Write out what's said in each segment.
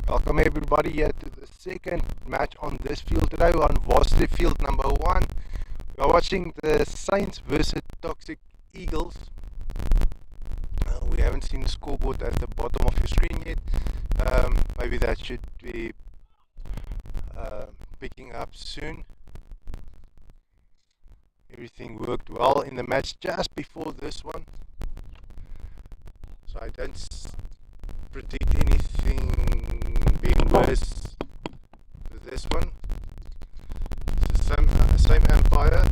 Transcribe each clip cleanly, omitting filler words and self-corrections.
Welcome everybody here to the second match on this field today on Varsity Field number 1. We are watching the Saints versus Toxic Eagles. We haven't seen the scoreboard at the bottom of your screen yet. Maybe that should be picking up soon. Everything worked well in the match just before this one, so I don't predict anything being worse with this one. It's the same umpire,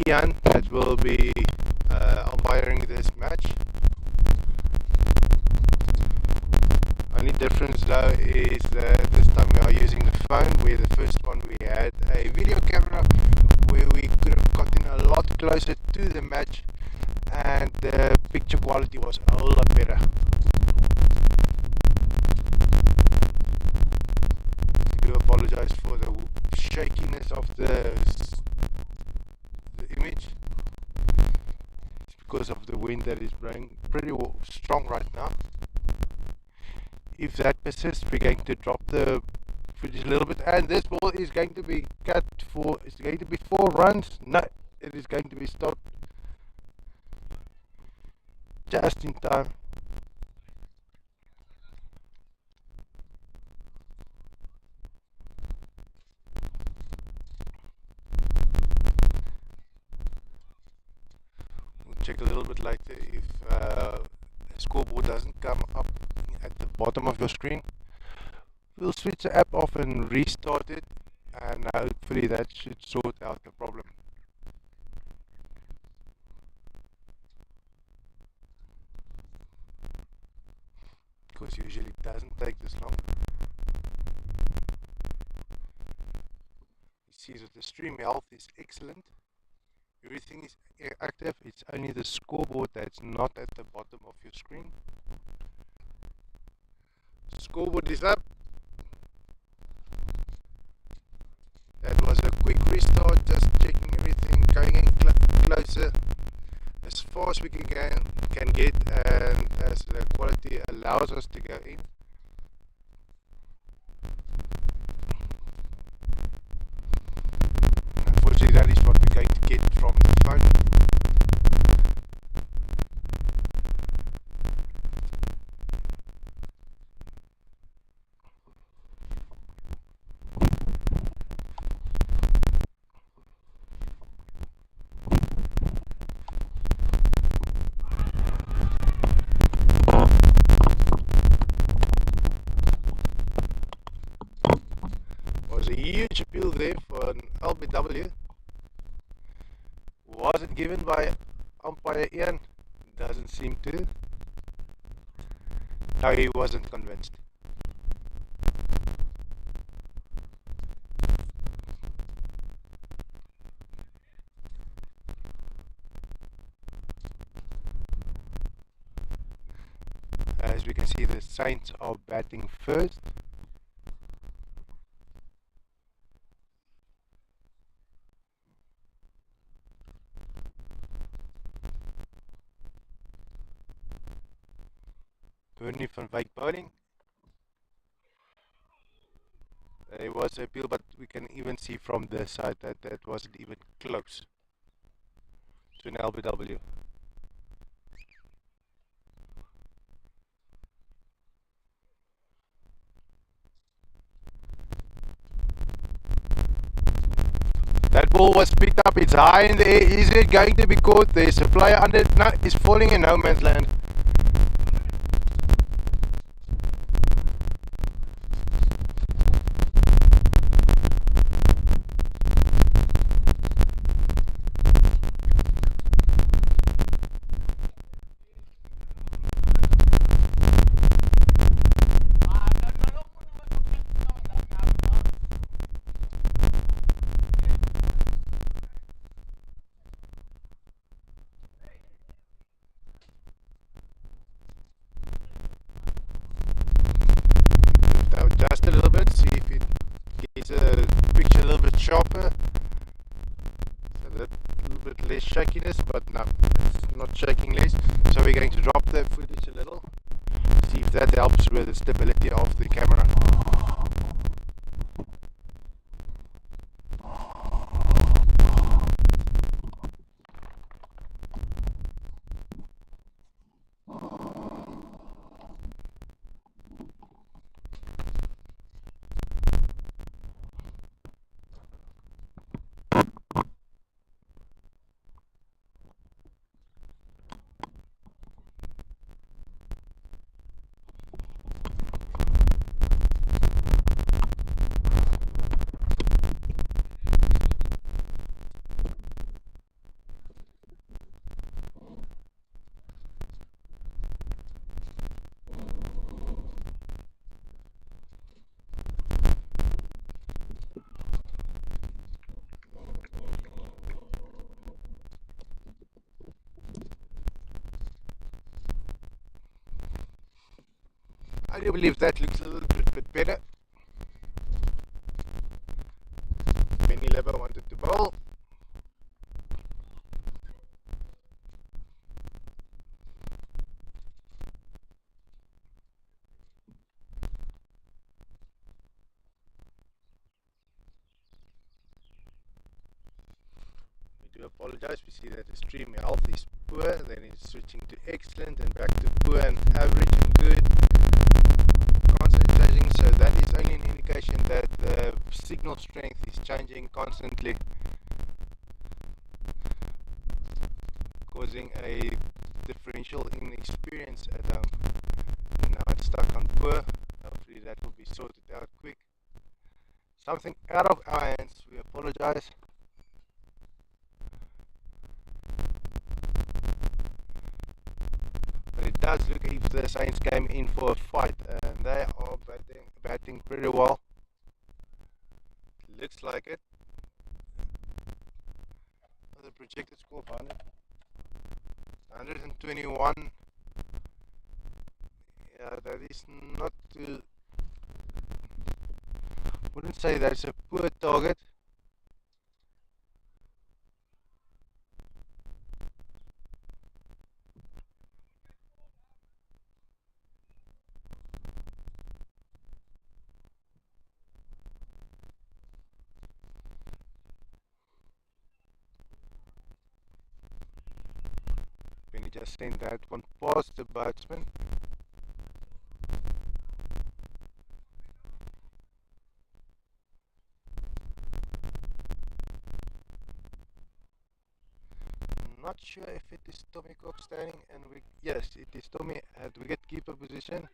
Ian, that will be umpiring this match. Only difference though is that this time we are using the phone, where the first one we had a video camera where we could have gotten a lot closer to the match and the picture quality was a whole lot better. I do apologize for the shakiness of the image. It's because of the wind that is blowing pretty strong right now. If that persists, we're going to drop the footage a little bit, and this ball is going to be cut for, it's going to be 4 runs. No, it is going to be stopped just in time. We'll check a little bit later if the scoreboard doesn't come up at the bottom of your screen. We'll switch the app off and restart it, and hopefully that should sort out the problem. Because usually it doesn't take this long. You see that the stream health is excellent. Everything is active. It It's only the scoreboard that's not at the bottom of your screen. Scoreboard is up. That was a quick restart, just checking everything, going in closer as far as we can get, and as the quality allows us to go in. Unfortunately, that is what we're going to get from the phone. Was a huge appeal there for an LBW. Was it given by umpire Ian? Doesn't seem to. No, he wasn't convinced. As we can see, the Saints are batting first. Bernie van Wyk bowling. There was an appeal, but we can even see from the side that that wasn't even close to an LBW. That ball was picked up, it's high in the air. Is it going to be caught? There's a player under it. No, it's falling in no man's land. Just a little bit, see if it gets a picture a little bit sharper. So that little bit less shakiness, but no, it's not shaking less. So we're going to drop the footage a little, see if that helps with the stability of the camera. I do believe that looks a little bit better. Benny Lever wanted to bowl. We do apologize, we see that the stream health is poor, then it's switching to excellent and back to poor and average and good. Constantly changing, so that is only an indication that the signal strength is changing constantly, causing a differential in experience at home. Now it's stuck on poor. Hopefully that will be sorted out quick. Something out of our hands, we apologize. But it does look as if the Saints came in for a fight, and they are batting pretty well. Looks like it. The projected score 100. 121. Yeah, that is not too. Wouldn't say that's a poor target. When you just send that one past the batsman. Not sure if it is Tommy Cook standing, and we yes, it is Tommy at wicket keeper position.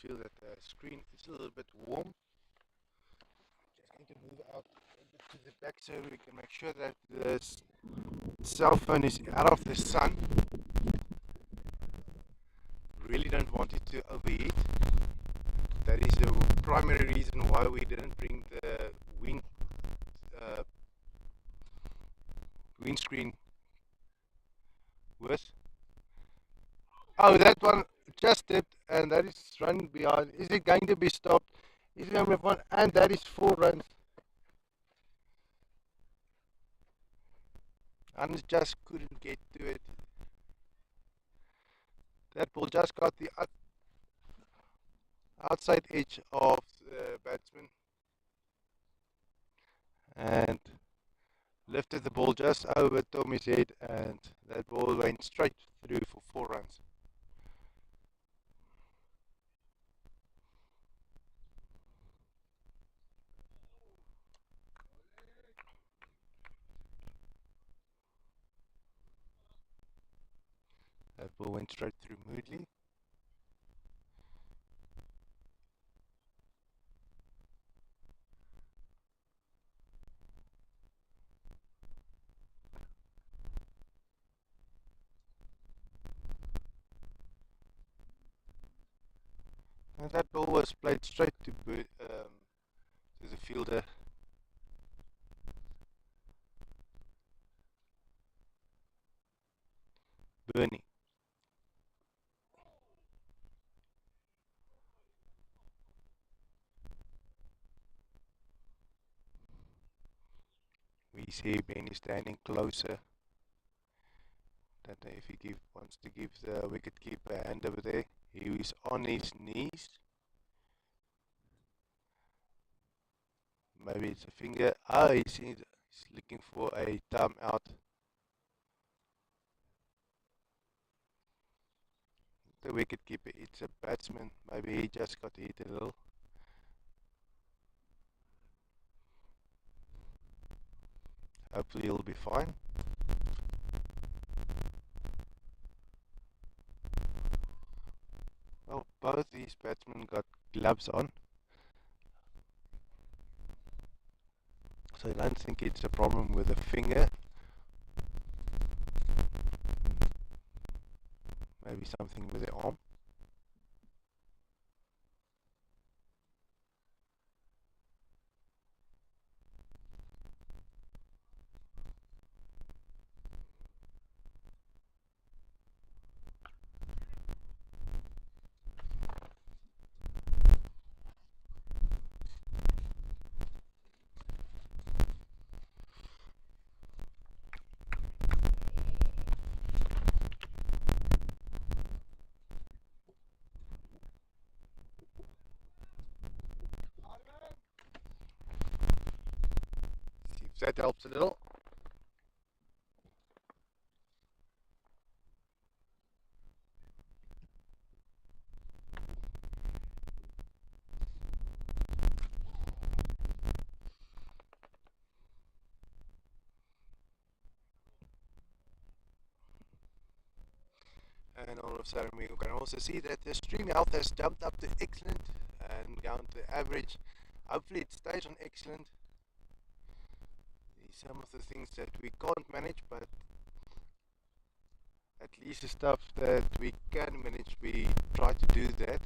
Feel that the screen is a little bit warm. Just going to move out a bit to the back so we can make sure that the cell phone is out of the sun. Really don't want it to overheat. That is the primary reason why we didn't bring the uh, windscreen with. Oh, that one just dipped, and that is running behind. Is it going to be stopped? Is it going to be fun? And that is 4 runs. And just couldn't get to it. That ball just got the outside edge of the batsman and lifted the ball just over Tommy's head, and that ball went straight through for 4 runs. That ball went straight through Moodley. And that ball was played straight to the fielder. Bernie. We see Benny standing closer. That if he wants to give the wicket keeper a hand over there, he is on his knees. Maybe it's a finger. Ah, he's looking for a timeout. The wicket keeper, it's a batsman. Maybe he just got hit a little. Hopefully he'll be fine. Well, both these batsmen got gloves on, so I don't think it's a problem with the finger. Maybe something with the arm. See if that helps a little. And all of a sudden we can also see that the stream health has jumped up to excellent. and count the average. Hopefully it stays on excellent. Some of the things that we can't manage, but at least the stuff that we can manage, we try to do that.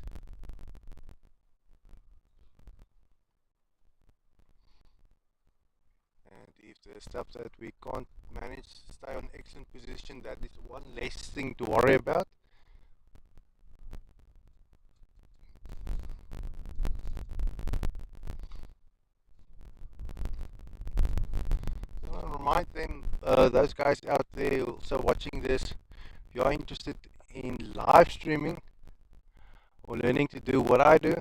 And if the stuff that we can't manage stay on excellent position, that is one less thing to worry about. I want to remind them, those guys out there also watching this, if you are interested in live streaming or learning to do what I do,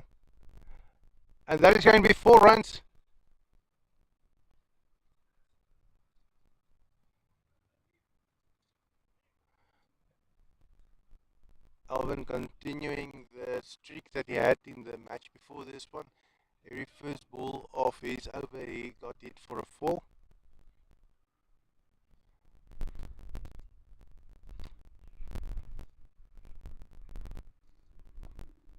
and that is going to be 4 runs. Alvin continuing the streak that he had in the match before this one. Every first ball of his over, he got it for a 4.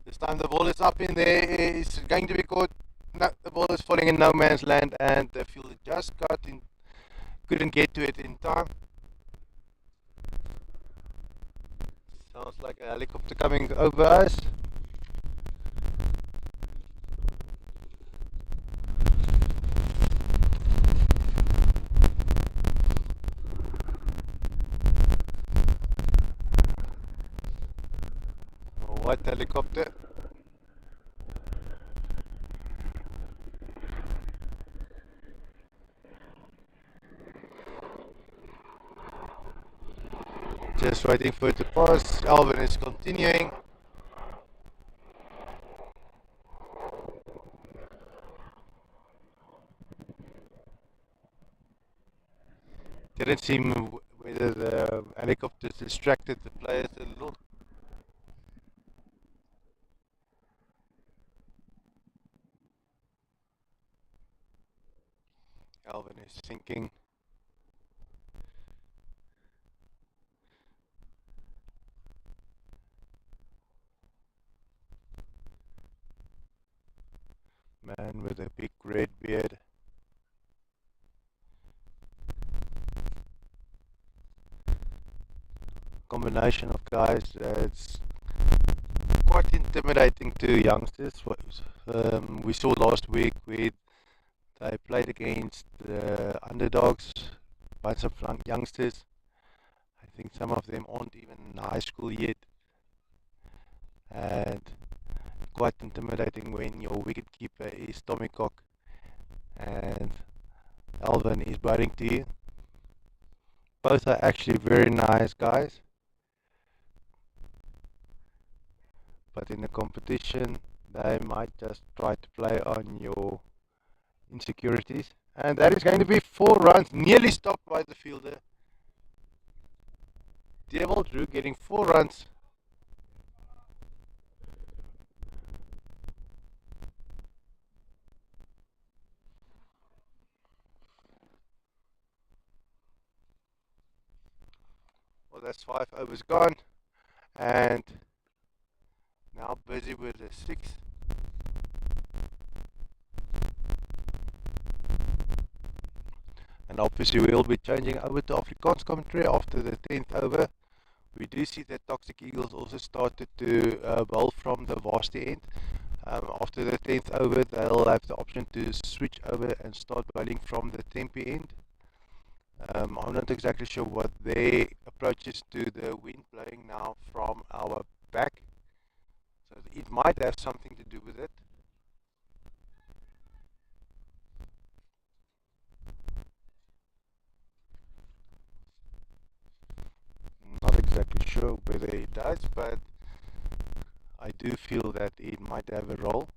This time the ball is up in there. It's going to be caught. No, the ball is falling in no man's land, and the fielder just got in, couldn't get to it in time. Sounds like a helicopter coming over us. What helicopter? Just waiting for it to pass. Alvin is continuing. Didn't seem whether the helicopter distracted the players a little. Alvin is thinking. Man with a big red beard. Combination of guys that's quite intimidating to youngsters. We saw last week with they played against the underdogs, bunch of youngsters. I think some of them aren't even in high school yet, and quite intimidating when your wicketkeeper is Tommy Cock and Alvin is batting to you. Both are actually very nice guys, but in a competition they might just try to play on your insecurities. And that is going to be 4 runs, nearly stopped by the fielder. Devil Drew getting 4 runs. Well, that's 5 overs gone, and now busy with the 6th. And obviously we'll be changing over to Afrikaans commentary after the 10th over. We do see that Toxic Eagles also started to bowl from the varsity end. After the 10th over, they'll have the option to switch over and start bowling from the Tempe end. I'm not exactly sure what their approach is to the wind blowing now from our back. So it might have something to do with it. Not exactly sure whether it does, but I do feel that it might have a role.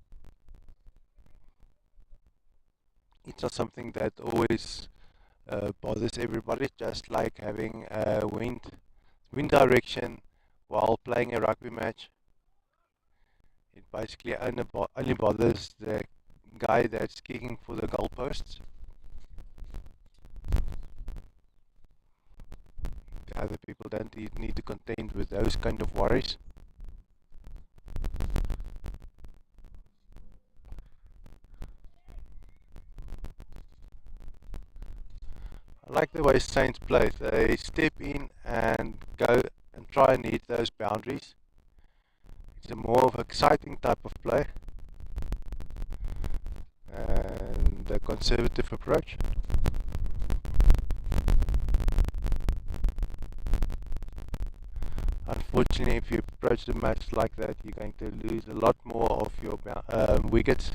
It's not something that always bothers everybody, just like having a wind direction while playing a rugby match. It basically only bothers the guy that's kicking for the goalposts. The other people don't need to contend with those kind of worries. I like the way Saints play. They step in and go and try and hit those boundaries. It's a more of exciting type of play and a conservative approach. Unfortunately, if you approach the match like that, you're going to lose a lot more of your wickets.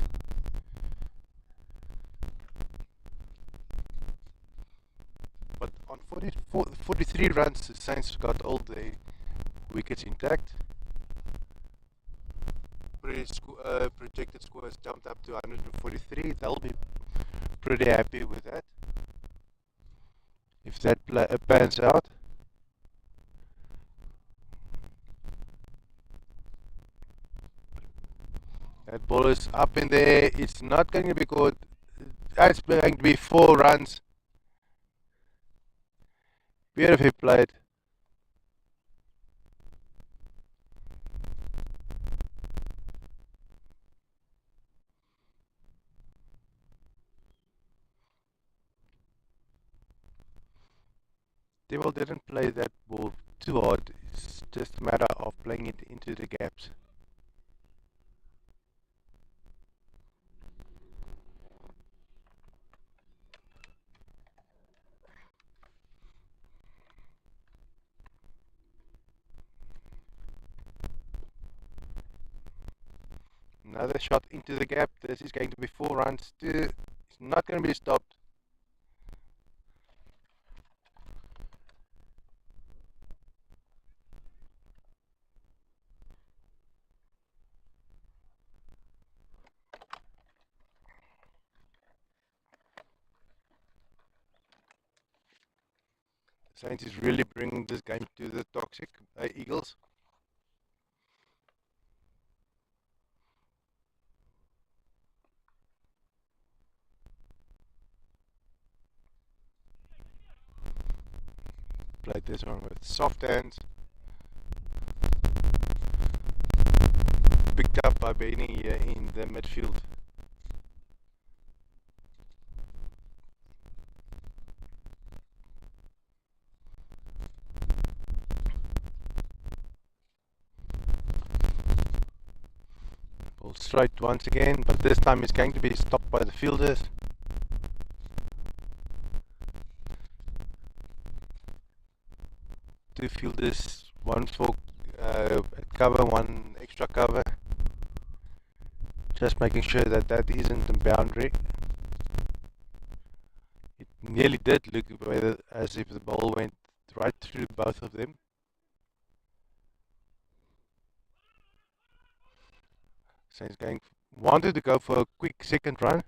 But on 43 runs, the Saints got all the wickets intact. Projected score has jumped up to 143. They'll be pretty happy with that if that pans out. That ball is up in there. It's not going to be caught. That's going to be 4 runs. Beautifully played. Devil didn't play that ball too hard. It's just a matter of playing it into the gaps. Another shot into the gap. This is going to be 4 runs. It's not going to be stopped. Saints is really bringing this game to the toxic Eagles. Played this one with soft hands. Picked up by Benny here in the midfield. Ball straight once again, but this time it's going to be stopped by the fielders. Two fielders, one for cover, one extra cover. Just making sure that that isn't a boundary. It nearly did look as if the ball went right through both of them. So he's wanted to go for a quick second run.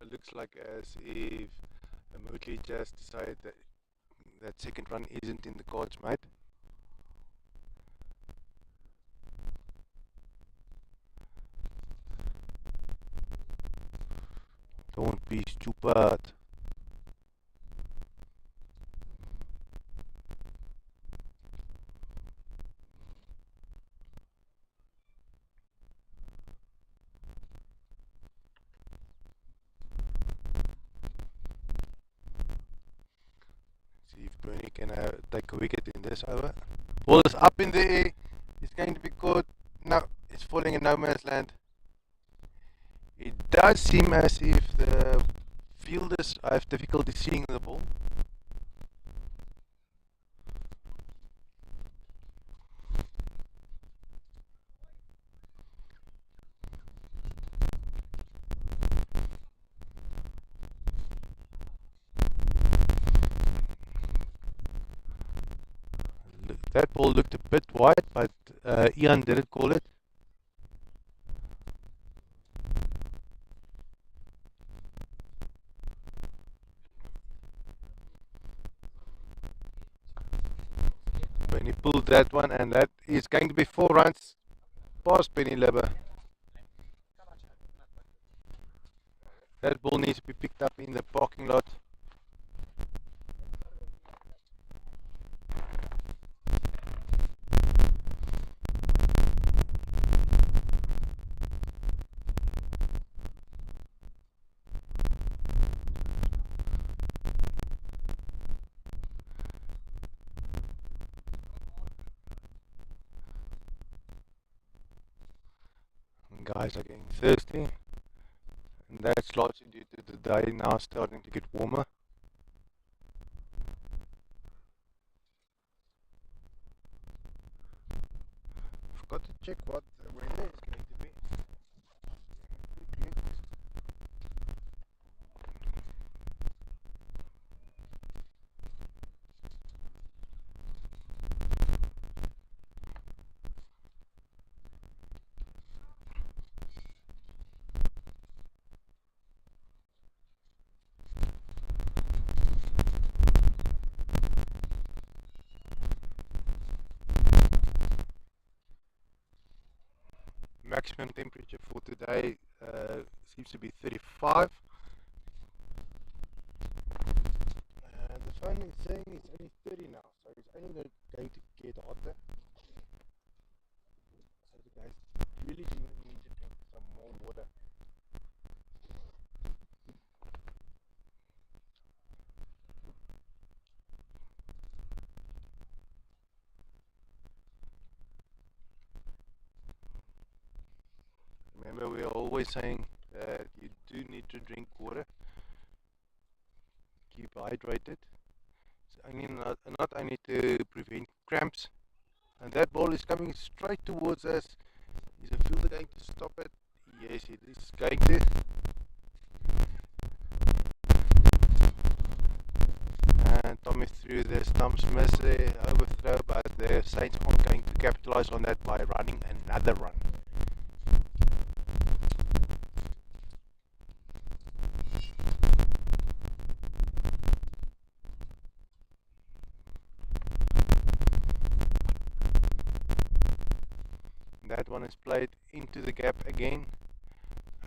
It looks like as if Motley just decided that that second run isn't in the cards, mate. Don't be stupid. See if Bernie can take a wicket in this over. Ball is up in the air. It's going to be caught. No, it's falling in no man's land. It does seem as if the fielders have difficulty seeing the ball. That ball looked a bit wide, but Ian didn't call it. When he pulled that one, and that is going to be 4 runs past Penny Libber. That ball needs to be picked up in the parking lot. guys are getting thirsty, and that's largely due to the day now starting to get warmer. Forgot to check what the weather is going to be. Quickly. Maximum temperature for today seems to be 35. The phone is saying it's only 30 now, so it's only going to get hotter. So the guys really do need to drink some more water. Remember, we are always saying that you do need to drink water. Keep hydrated. It's only not only to prevent cramps. And that ball is coming straight towards us. Is the fielder going to stop it? Yes, it is going to. And Tommy threw the stumps miss the overthrow, but the Saints aren't going to capitalize on that by running another run. That one is played into the gap again,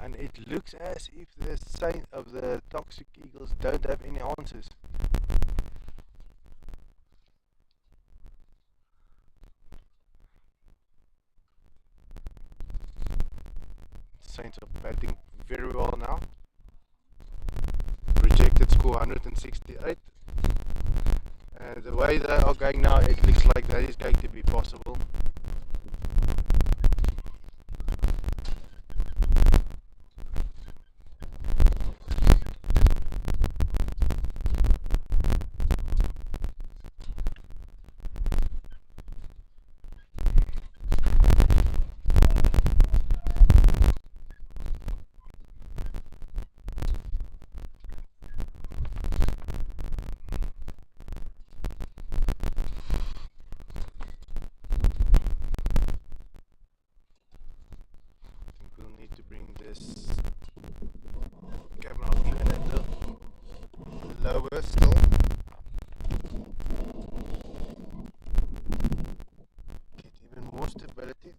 and it looks as if the Saints of the Toxic Eagles don't have any answers. Saints are batting very well now. Projected score 168. The way they are going now, it looks like that is going to be possible. To bring this camera even a little lower still. Get even more stability.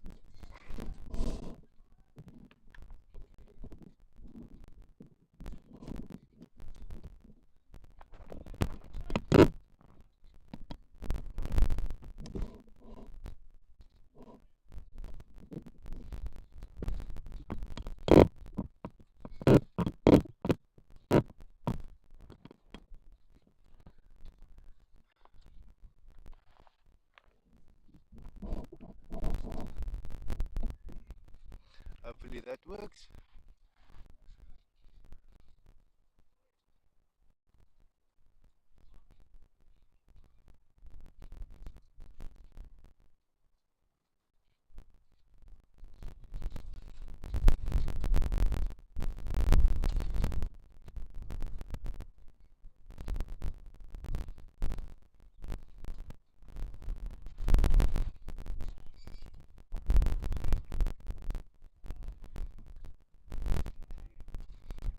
Hopefully that works.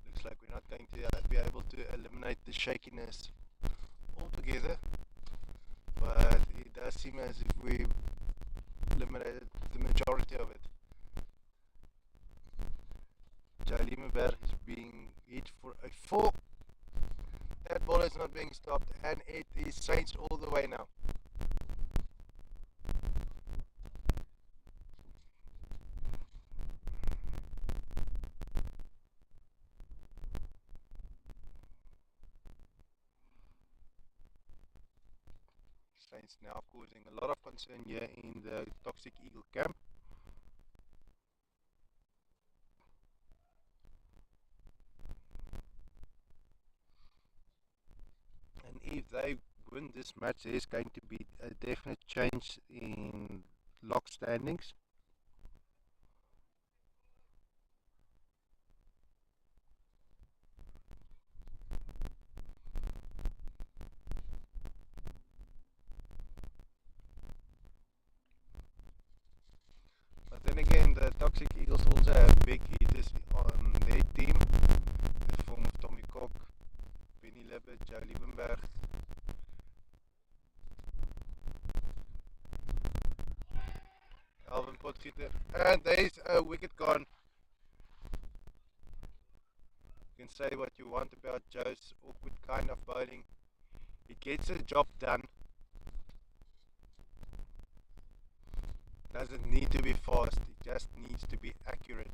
Looks like we're not going to be able to eliminate the shakiness altogether, but it does seem as if we eliminated the majority of it. Jalimenberg is being hit for a 4. That ball is not being stopped, and it is Saints all the way now. Saints now causing a lot of concern here in the Toxic Eagle camp. this match, there's going to be a definite change in lock standings. But then again, the Toxic Eagles also have big hitters on their team in the form of Tommy Cock, Benny Libbert, Joe Liebenberg, Alvin Potgieter, and there's a wicket gone. You can say what you want about Joe's awkward kind of bowling. He gets the job done. Doesn't need to be fast, it just needs to be accurate.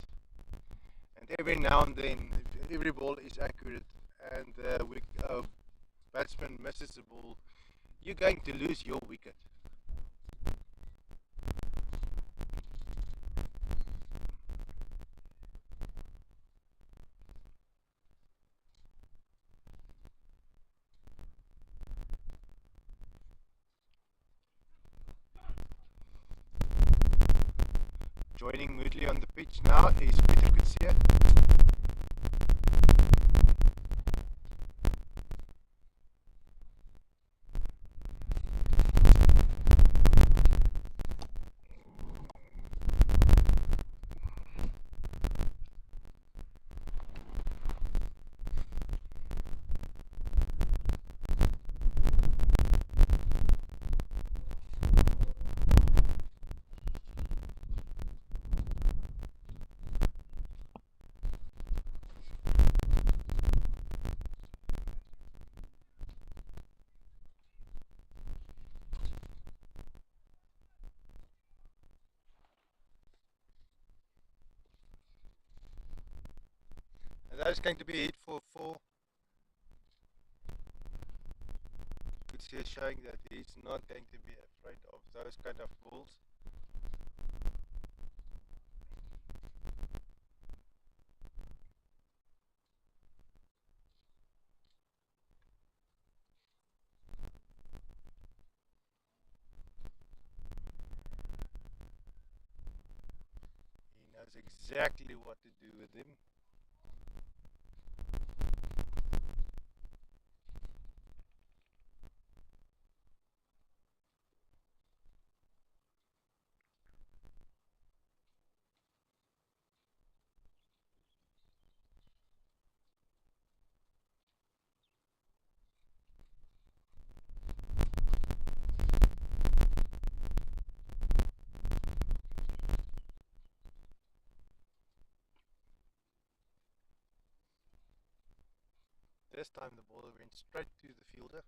And every now and then, if every ball is accurate and the batsman misses the ball, you're going to lose your wicket. Joining Moodley on the pitch now is Peter Kutsia. And that is going to be hit for 4. Kutsia showing that he's not going to be afraid of those kind of balls. He knows exactly what to do with him. This time the ball went straight to the fielder.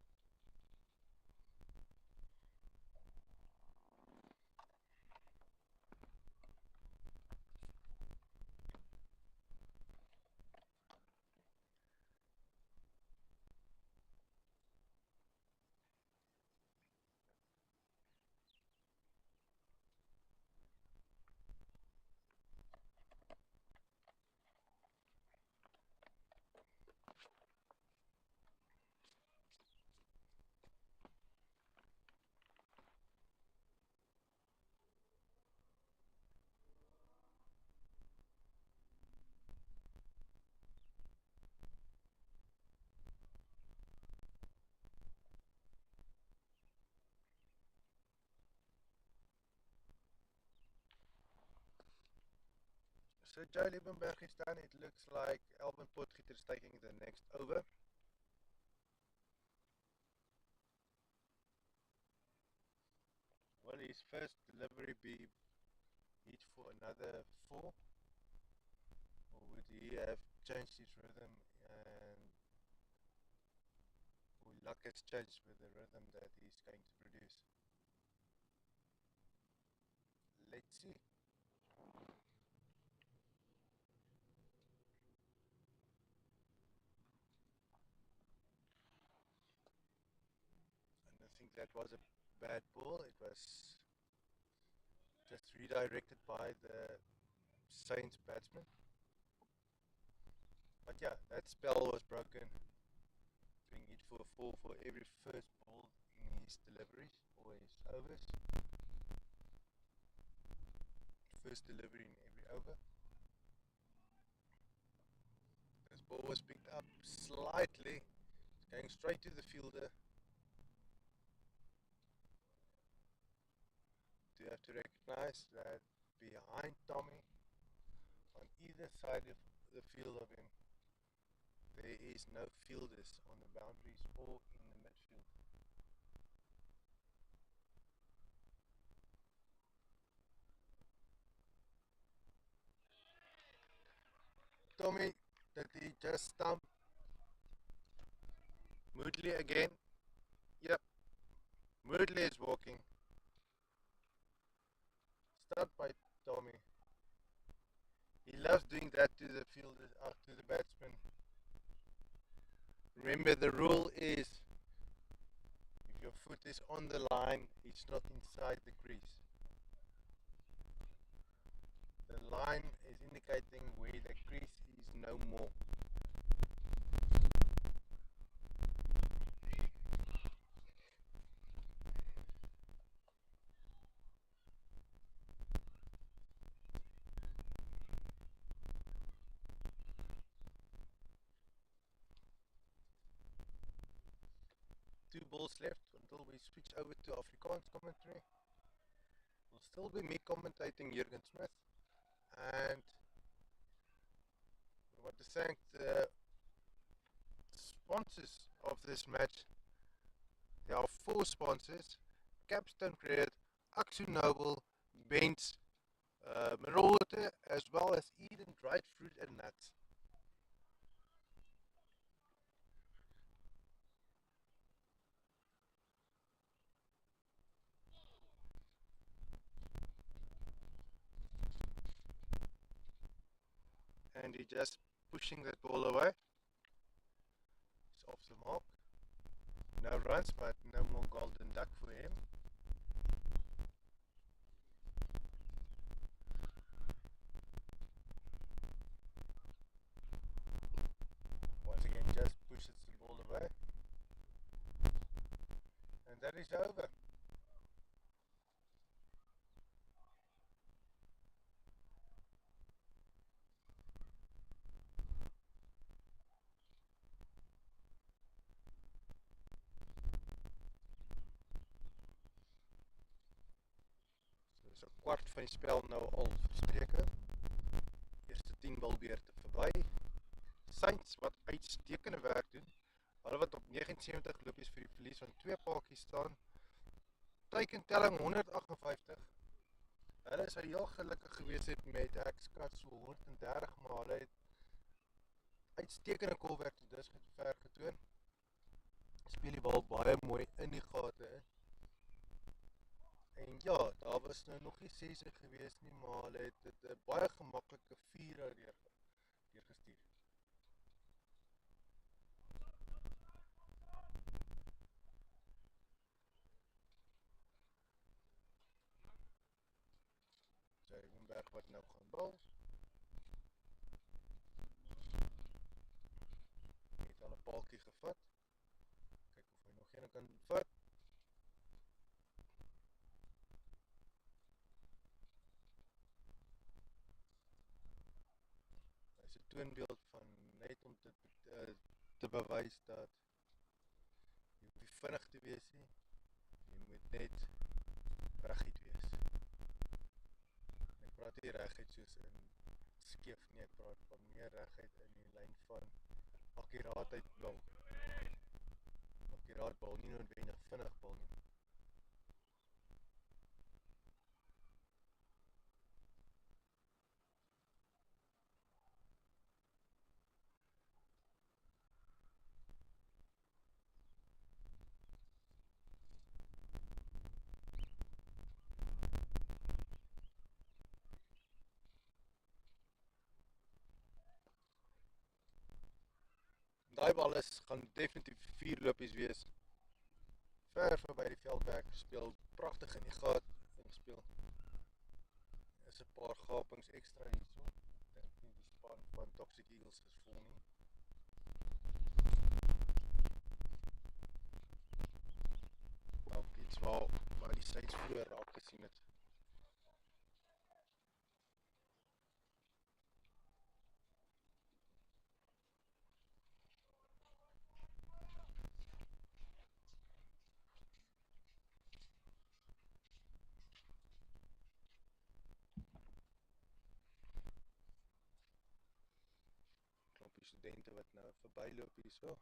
So Joe Liebenberg is done. It looks like Alvin Potgieter is taking the next over. Will his first delivery be hit for another 4? Or would he have changed his rhythm and luck has changed with the rhythm that he's going to produce? Let's see. And I think that was a bad ball. It was just redirected by the Saints batsman. But yeah, that spell was broken. Being hit for 4 for every first ball in his deliveries or his overs. First delivery in every over. This ball was picked up slightly, it's going straight to the fielder. You have to recognize that behind Tommy, on either side of the field of him, there is no fielders on the boundaries or in the midfield. Tommy, did he just stump? Moodley again. Yep. Moodley is walking. Start by Tommy. He loves doing that to the fielder, to the batsman. Remember, the rule is if your foot is on the line, it's not inside the crease. The line is indicating where the crease is no more. Two balls left until we switch over to Afrikaans commentary. Will still be me commentating Jurgen Smith, and we want to thank the sponsors of this match. There are 4 sponsors: Capstone Credit, Aksu Noble, Benz, Mineral Water, as well as Eden Dried Fruit and Nuts. And he just pushing that ball away. It's off the mark. No runs, but no more golden duck for him. Once again, just pushes the ball away. And that is over. Dus een kwart van die spel nou al verstreke. Eerste 10 balbeurte verby. Saints wat uitstekende werk doen. Hulle wat op 79 lopies vir die verlies van 2 paadjies staan. Teikentelling 158. Hulle is heel gelukkig gewees het met ek skat so 130, maar hulle het uitstekende kolwerk tot dusver getoon. Speel die bal baie mooi in die gate. En ja, daar was nou nog nie 6 gewees nie, maar hulle het dit 'n baie gemaklike 4 deurgestuur. Berg wat nou gaan bal. Hy het al 'n paaltjie gevat. Kyk of hy nog een kan vat. Hy is 'n toonbeeld van net om te bewys dat jy hoef nie vinnig te wees nie. Jy moet net reguit wees. Ek praat nie reguit soos in skeef nie, ek praat van meer reguit in die lyn van akkuraatheid bal. Akkuraat bal, nie noodwendig vinnig bal nie. Daai bal gaan definitief 4 lopies wees. Ver verby die veldwerk, speel pragtig in die gat ingespeel. Er is 'n paar gapings ekstra hierso. Ek dink nie die span van Toxic Eagles is vol nie. waar die Saints vroeër raak gesien het. Klompie studente wat nou verbyloop hierso.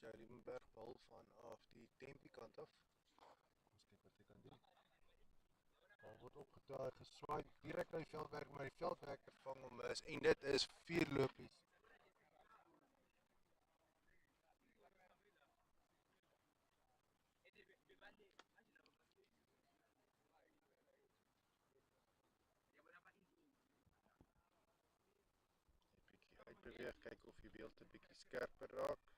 Ja, Liebenberg bal vanaf die Tempie kant af. Ons kyk wat hy kan doen. Bal word opgedaai, geswaai direk na die veldwerk, maar die veldwerker vang hom mis en dit is 4 lopies. Bietjie uitbeweeg, kyk of die beeld 'n bietjie skerper raak.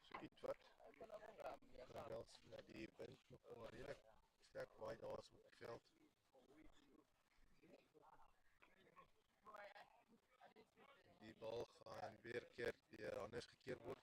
So iets wat terwyl die wind nog redelik sterk waai daar is op die veld. Die bal gaan weer keer deur anders gekeer word.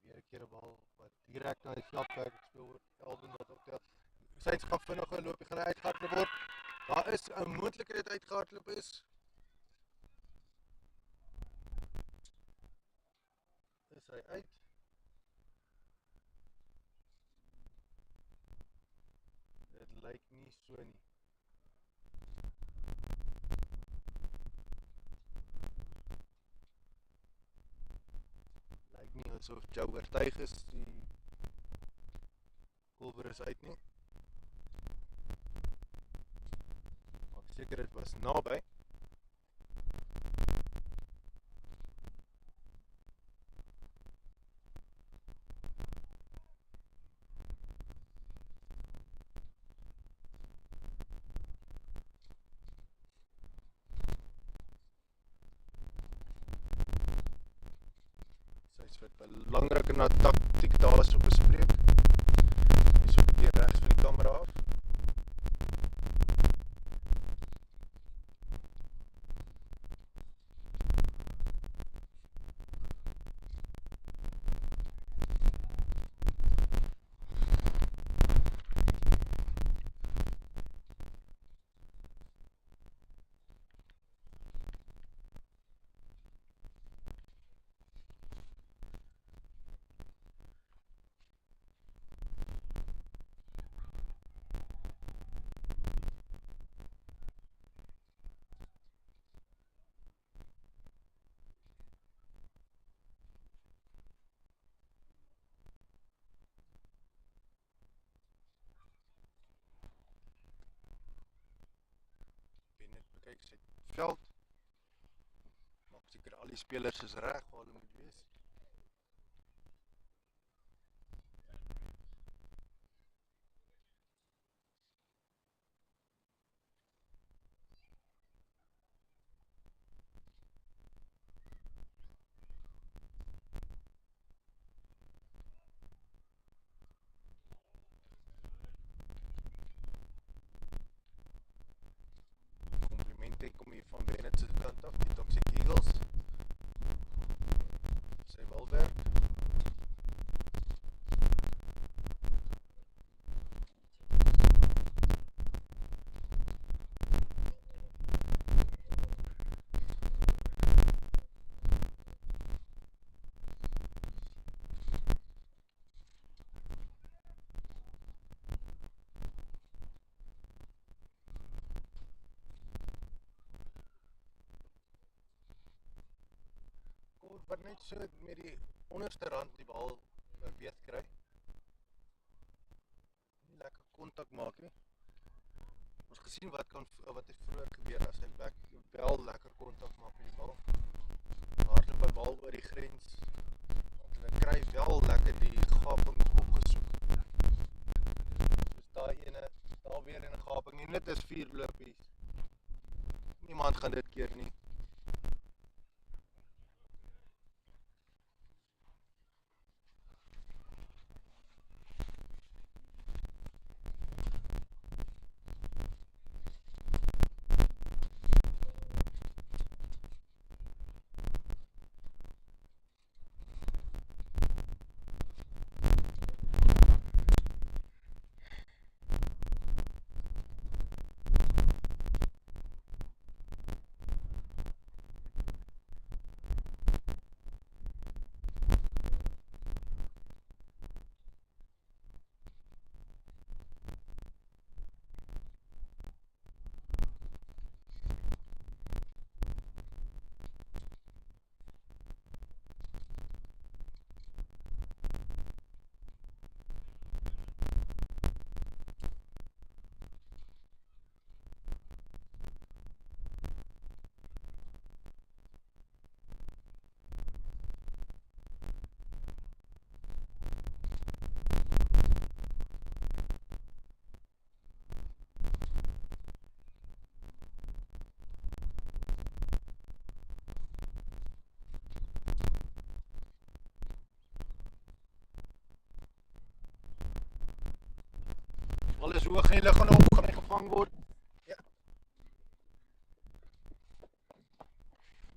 Weer 'n keer 'n bal wat direk na die veldwerk gespeel word. Elden wat op tel. Saints gaan vinnig 'n loopie gaan uitgehardloop word. Daar is 'n moontlikheid dat uitgehardloop is. Is hy uit? Dit lyk nie so nie. Lyk nie asof Joe oortuig is die kolwer is uit nie. Maak seker dit was naby. Sy's wat belangrike na taktiek daar so bespreek. Dis ook 'n keer regs van die kamera af. Kyk sy veld. Maak seker al die spelers is reg waar hulle moet wees. Kom hier van Bennett se kant af, die Toxic Eagles. Sy balwerk. Wat net so met die onderste rand die bal beweeg kry. Nie lekker kontak maak nie. Ons gesien wat het vroeër gebeur as hy wel lekker kontak maak met die bal. Hardloop by bal oor die grens. En hy kry wel lekker die gapings opgesoek. Soos daar weer in 'n gaping en dit is 4 lopies. Niemand gaan dit keer nie. Bal is hoog en hulle gaan op gevang word. Ja.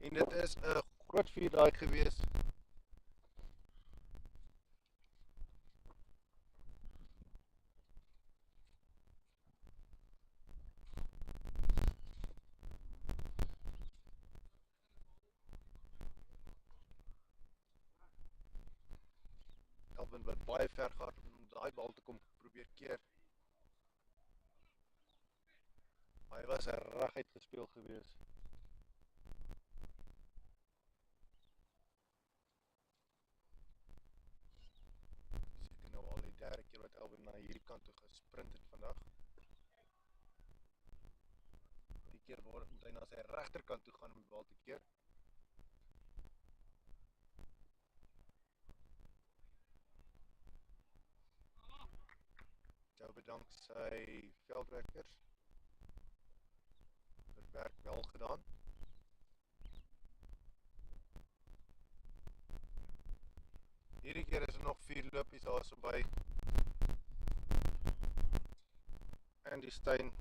En dit is 'n groot vierdaai gewees. Elvin wat baie ver gehard om daai bal te kom probeer keer. Hy was reguit gespeel gewees. Seker nou al die derde keer wat Elvin na hierdie kant toe gesprint het vandag. Die keer moet hy na sy regterkant toe gaan om die bal te keer. Jou bedank sy veldwerkers. Dit werk wel gedaan. Hierdie keer is er nog 4 lopies daar so by. En die Stein.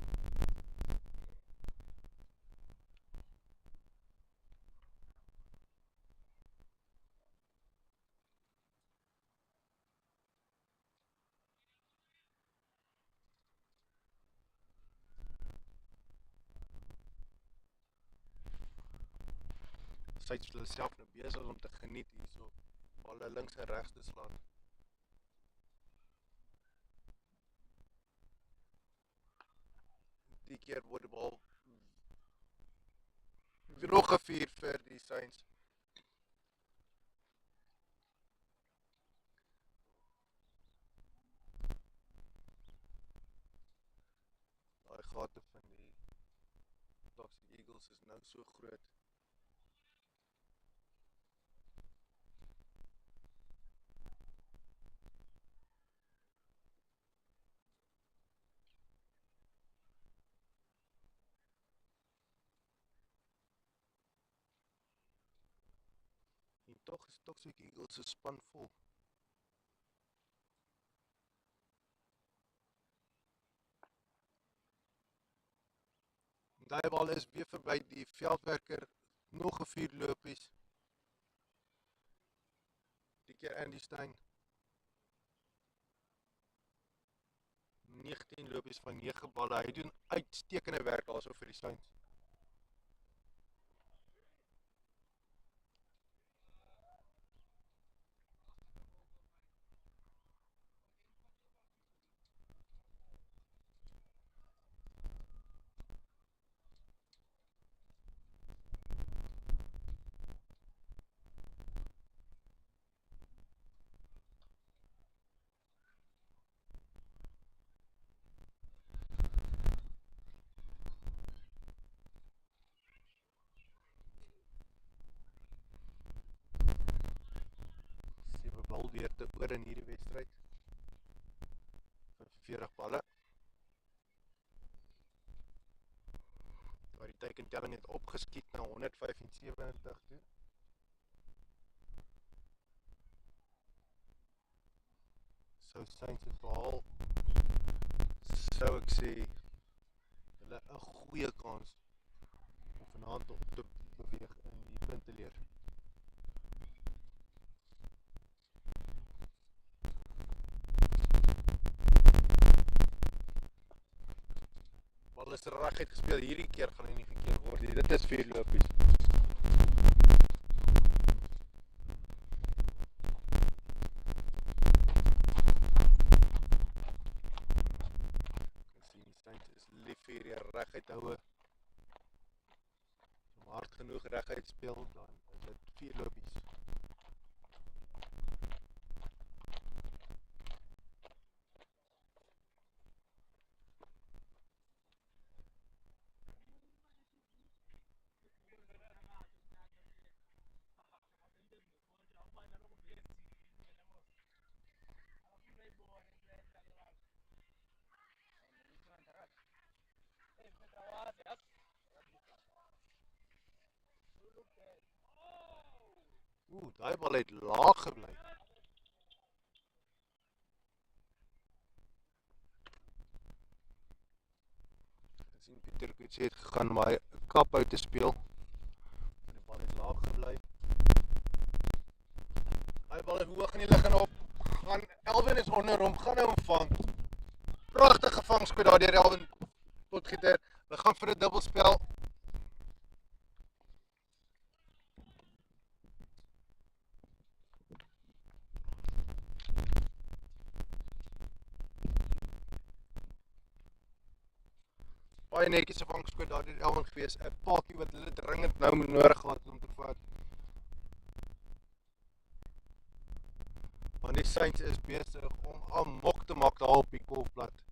Sy het hulle self nou besig om te geniet hierso. Balle links en regs te slaan. Die keer word die bal nog gevier vir die Saints. Daai gate van die Toxic Eagles is nou so groot. En tog is Toxic Eagles se span vol. Daai bal is weer verby die veldwerker, nog 'n 4 lopies. Die keer Andy Stein. 19 lopies van 9 balle. Hy doen uitstekende werk daarso vir die Saints. wil weer te oor in hierdie wedstryd. 45 balle. Waar die teikentelling het opgeskiet na 175 toe. Sou Saints se verhaal, sou ek sê, hulle 'n goeie kans om vanaand op te beweeg in die punteleer. Bal is reguit gespeel, hierdie keer gaan hy nie gekeer word nie. Dit is 4 lopies. Saints is lief vir die reguit houe. Om hard genoeg reguit speel, dan is dit 4 lopies. Daai bal het laag gebly. Ek sien Pieter Koets het gegaan om hy kap uit te speel. Die bal het laag gebly. Daai bal is hoog in die lug en op. Gaan Elvin is onder hom, gaan hy hom vang. Pragtige vangskoot daar deur Elvin Potgieter. Hulle gaan vir 'n dubbelspel. Baie netjies se vangskoot daar deur Elvin gewees. 'n Paakie wat hulle dringend nou nodig gehad om te vat. Want die Saints is besig om amok te maak daar op die golfplat.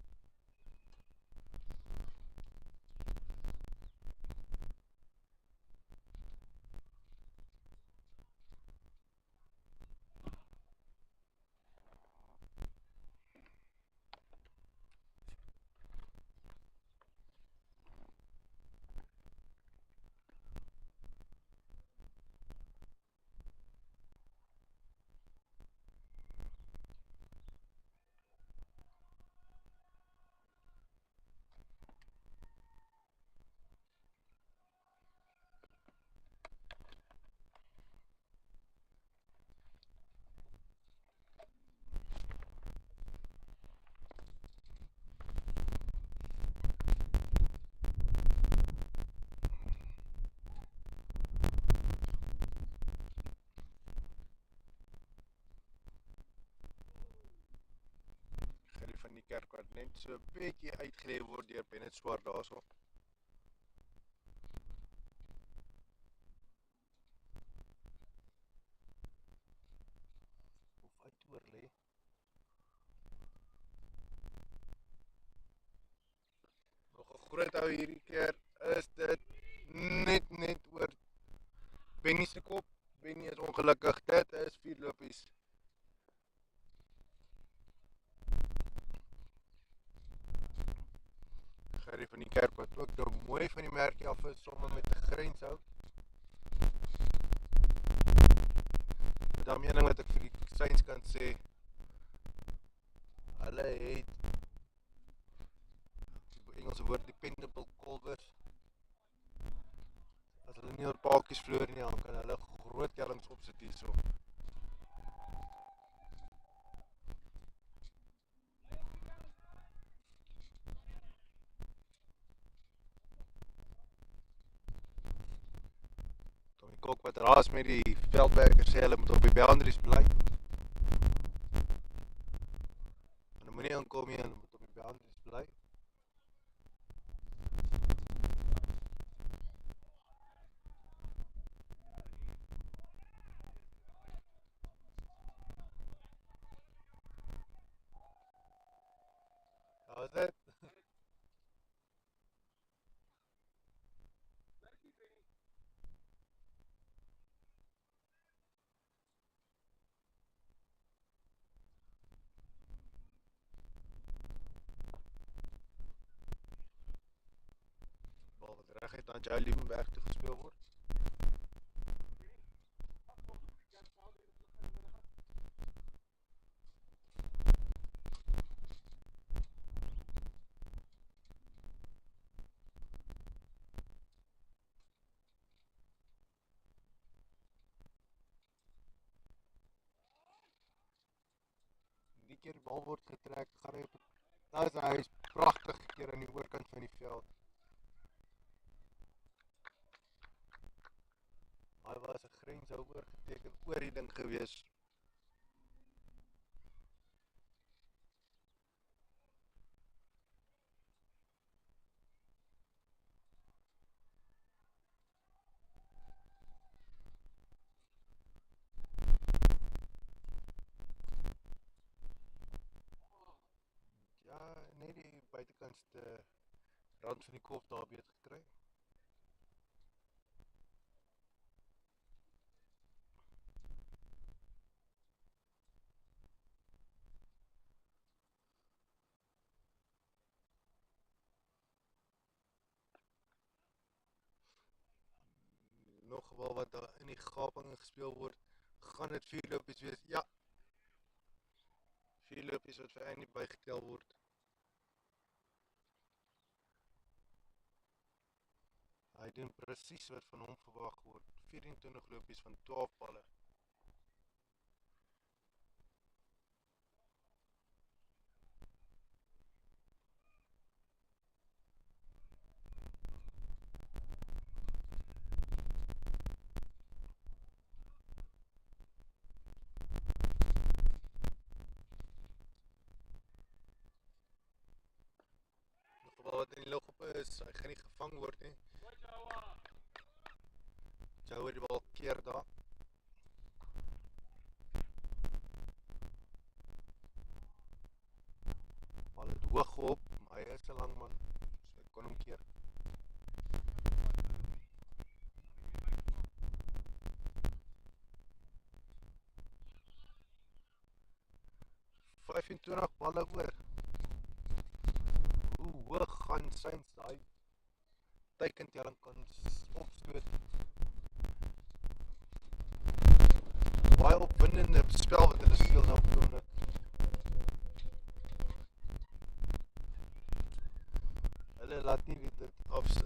Van die kerk wat net so 'n bietjie uitgeleef word deur Bennett Swart daarso. Of uit oor lê. Nog 'n groot hou hierdie keer is dit net oor Benny se kop. Benny is ongelukkig. Dit is 4 lopies. Gerrie van die kerk wat ook nou mooi van die merkie af is, sommer met 'n grens hou. Dan een ding wat ek vir die Saints kan sê, hulle het die Engelse woord dependable colvers. As hulle nie oor paakies vloer nie, dan kan hulle groot kellings opsit hierso. Kok wat raas met die veldwerkers sê hulle moet op die boundaries bly. Hulle moet nie aankom nie, hulle moet op die boundaries bly. How is that? dan jou Liebenberg toe gespeel word. Die keer die bal word getrek, gaan hy op het. Hy is pragtig gekeer aan die oorkant van die veld. Hy was 'n grens sou oorgeteken oor die ding gewees. Ja, net die buitekantste rand van die kop daar beet gekry. Nog 'n bal wat daar in die gaping gespeel word, gaan dit 4 lopies wees. Ja. 4 lopies wat vir Andy bygetel word. Hy doen presies wat van hom verwag word. 24 lopies van 12 balle. Wat in die lug op is, hy gaan nie gevang word nie. Jou die bal keer daar. Bal het hoog op, maar hy is 'n lang man, so hy kon hom keer. ...25 balle oor. Hoe hoog gaan Saints daai teikentelling kan opstoot? Baie opwindende spel wat hulle speel nou op die oomblik. Hulle laat nie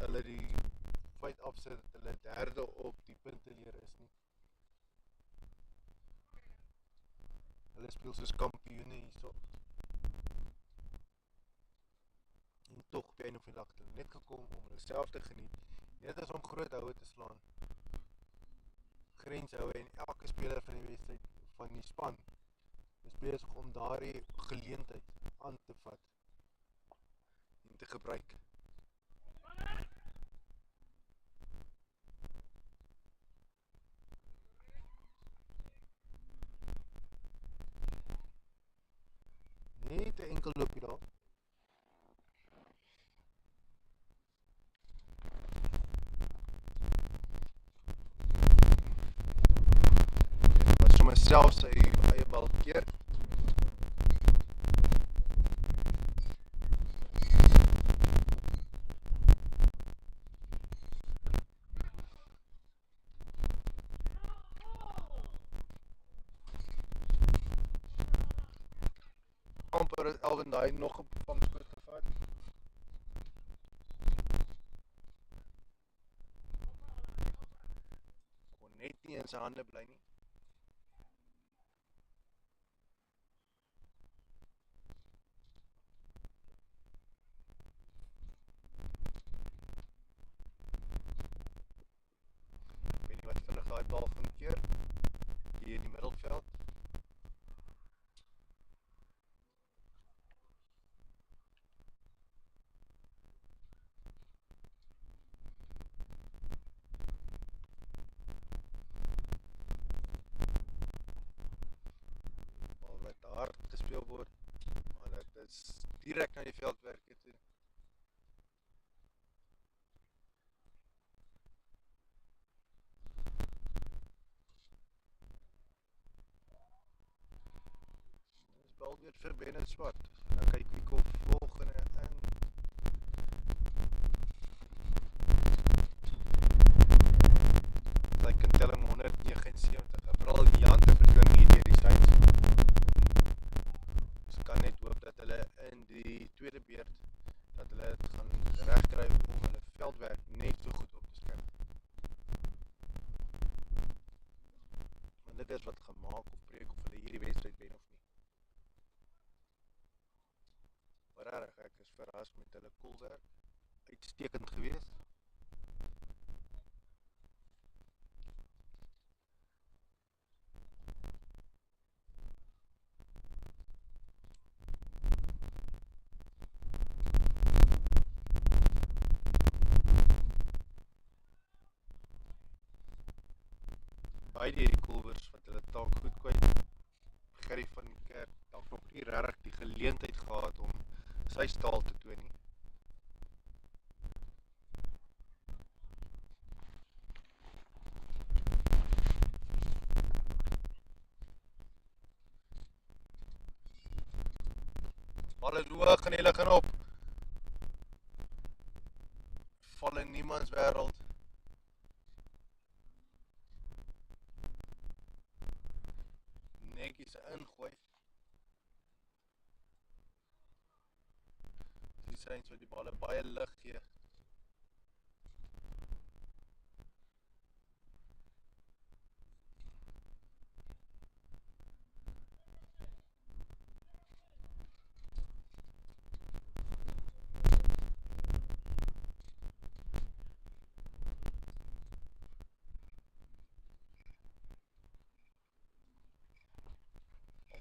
hulle die feit afsit dat hulle derde op die punteleer is nie. Hulle speel soos kampioene hierso. En tog op die einde van die dag het hulle net gekom om hulle self te geniet. Net as om groot houe te slaan. Grenshoue en elke speler van die wedstryd van die span is besig om daardie geleentheid aan te vat en te gebruik. Net 'n enkel loopie daar. Was sommer self sy eie bal keer. Amper het Elvin daai nog 'n vangskoot gevat. Kon net nie in sy hande bly nie. Ek weet nie wat vinnig daai bal gaan keer hier in die middelveld. Hard gespeel word, maar dit is direk na die veldwerke toe. Dis bal weer vir Bennett Swart. Dan kyk wie kom volgende in. veldwerk net so goed op te skerp. Want dit is wat gemaak of breek of hulle hierdie wedstryd wen of nie. Maar regtig, ek is verras met hulle koelwerk. Uitstekend geweest. Beide hierdie kolwers wat hulle taak goed kwyt. Gerry van die Kerk dalk nog nie regtig die geleentheid gehad om sy staal te toon nie. Bal is hoog en hulle gaan op. Val in niemands wêreld. Netjies ingooi. Die Saints wat die balle baie lig gee.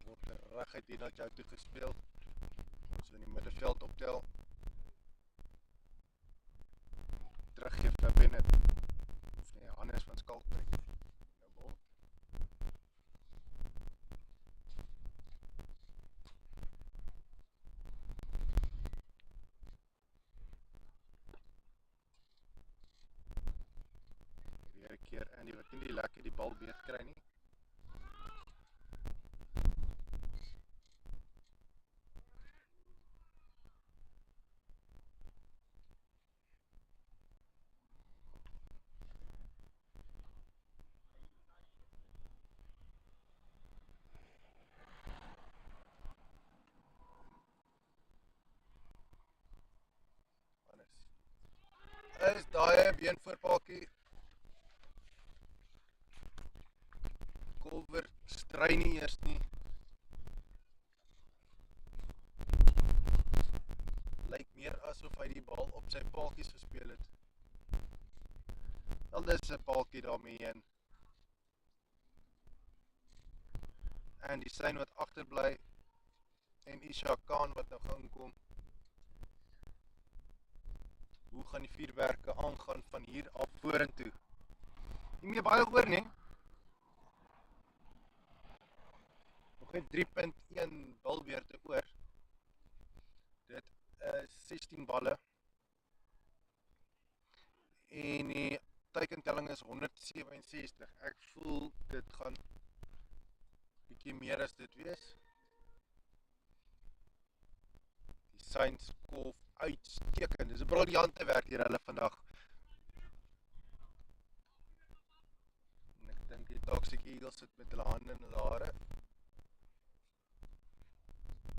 Word reguit hier na jou toe gespeel. Ons in die middenveld optel. Teruggeef na Bennett. Of nee, Hannes van Skalkwyk. Nou bal. Weer 'n keer en die wat nie lekker die bal weer kry nie. Is daai been voorpaakie. Kolwer stry nie eers nie. Lyk meer asof hy die bal op sy paakies gespeel het. Wel, dis 'n paakie daarmee heen. En die Sein wat agterbly en Isha Khan wat nou gaan kom. Hoe gaan die vuurwerke aangaan van hier af vorentoe? Nie meer baie oor nie. Nog net 3.1 balbeurte oor. Dit is 16 balle. En die teikentelling is 167. Ek voel dit gaan bietjie meer as dit wees. Die Saints kolf uitstekend. Dis 'n briljante werk hier hulle vandag. En ek dink die Toxic Eagles sit met hulle hande in hulle hare.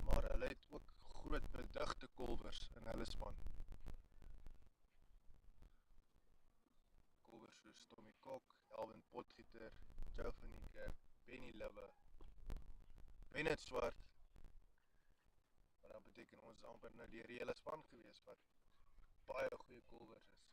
Maar hulle het ook groot bedigte kolwers in hulle span. Kolwers soos Tommy Kok, Alvin Potgieter, Joe van die Kerk, Benny Libbe, Bennett Swart. Maar dat beteken ons amper nou die hele span gewees wat baie goeie kolwers is.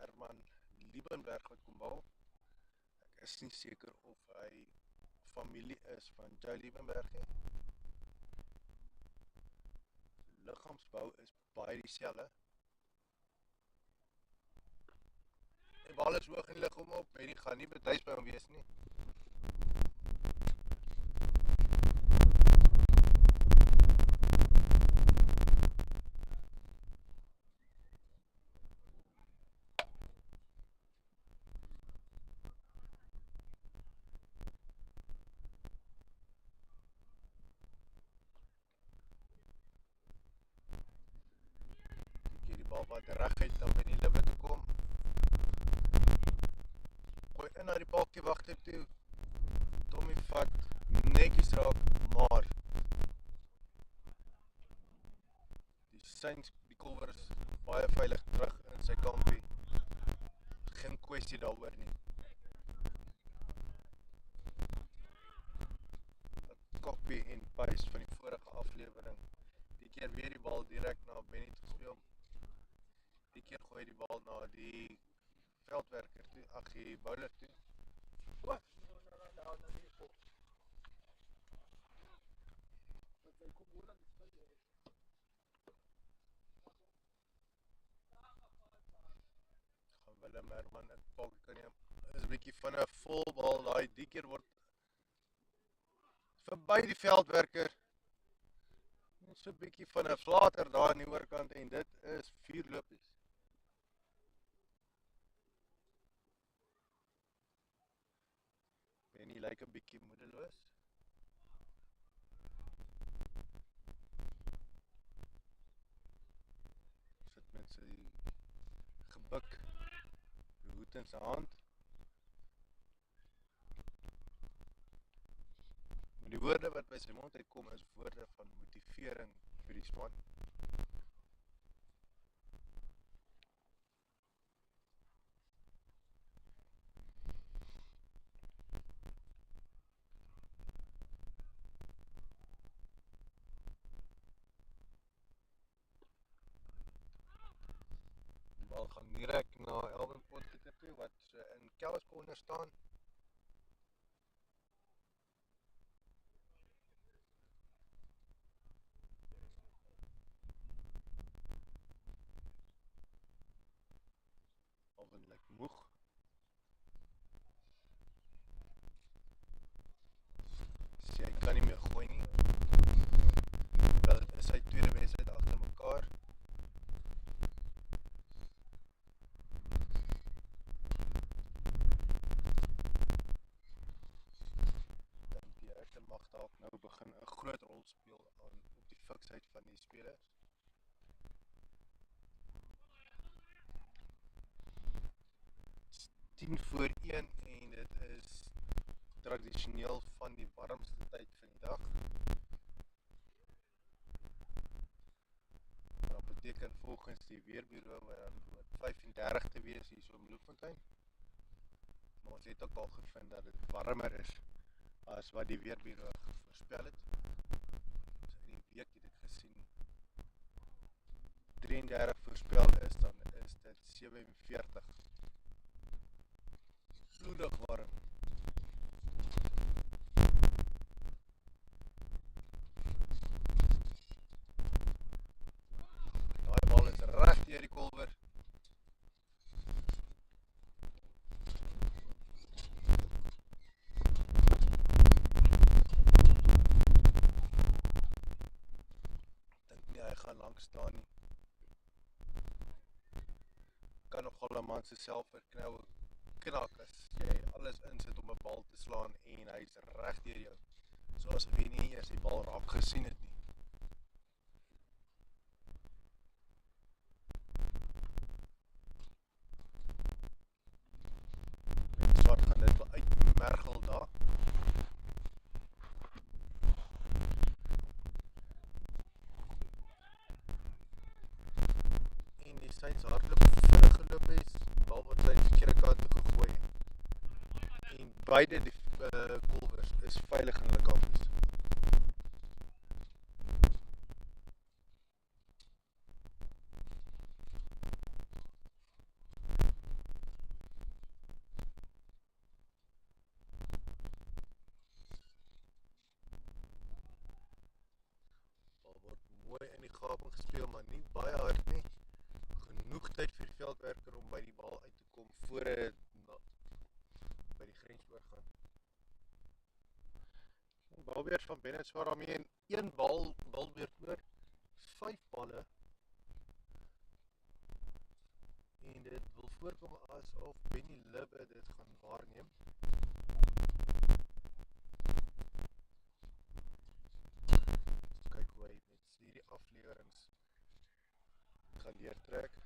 Herman Liebenberg wat kom bal. Ek is nie seker of hy familie is van Joe Liebenberg nie. Liggaamsbou is baie dieselfde. Die bal is hoog en lig hom op en die gaan nie betuis by hom wees nie. Die bal wat reguit dan by die lippe toe kom. Gooi in na die balkie wagter toe. Tommy vat netjies raak, maar die kolwer is baie veilig terug in sy kampie. Geen kwestie daaroor nie. Copy en paste van die vorige aflewering. Die keer weer die bal direct na Benny gespeel. Die keer gooi die bal na die veldwerker toe, die bowler toe. Wat? Gaan Willem Herman in pak kan neem. Is 'n bietjie van 'n volbal, die keer word verby die veldwerker. So 'n bietjie van 'n flater daar aan die oorkant en dit is 4 lopies. Benny lyk 'n bietjie moedeloos. Sit met sy gebuk, die hoed in sy hand. Maar die woorde wat by sy mond uitkom is woorde van motivering vir die span. Die bal gaan direct na Elvin Potgieter toe, wat in Kellis corner staan. Elvin lyk moeg. Sê hy kan nie meer gooi nie. Wel, dit is sy tweede wedstryd agter mekaar. Die eerste mag dalk nou begin 'n groot rol speel op die fiksheid van die spelers. It's 10:01 en dit is tradisioneel van die warmste tyd van die dag. Dat beteken volgens die weerbureau wat 35 te wees hier so in Bloemfontein. Maar ons het ook al gevind dat dit warmer is as wat die weerbureau voorspel het. So in die week het ek gesien 33 voorspel is, dan is dit 47. Bloedig warm. Daai bal is reg deur die kolwer. Dink nie hy gaan lank staan nie. Kan nogal 'n man se selfvertroue knak as jy alles insit om 'n bal te slaan en hy's reg deur jou. Soos of jy nie eers die bal raak gesien het nie. En Swart gaan dit wel uitmergel daar. En die Saints hardloop vinnig geloop is, bal word sy verkeerde kant toe gegooi. En beide die kolwers is veilig in hulle kampies. gaping gespeel, maar nie baie hard nie. Genoeg tyd vir die veldwerker om by die bal uit te kom voor hy by die grens oorgaan. Balbeurt van Bennett swaar daarmee en 1 balbeurt oor 5 balle. En dit wil voorkom asof Benny Libbe dit gaan waarneem. Kyk hoe hy met hierdie aflewerings gaan deurtrek.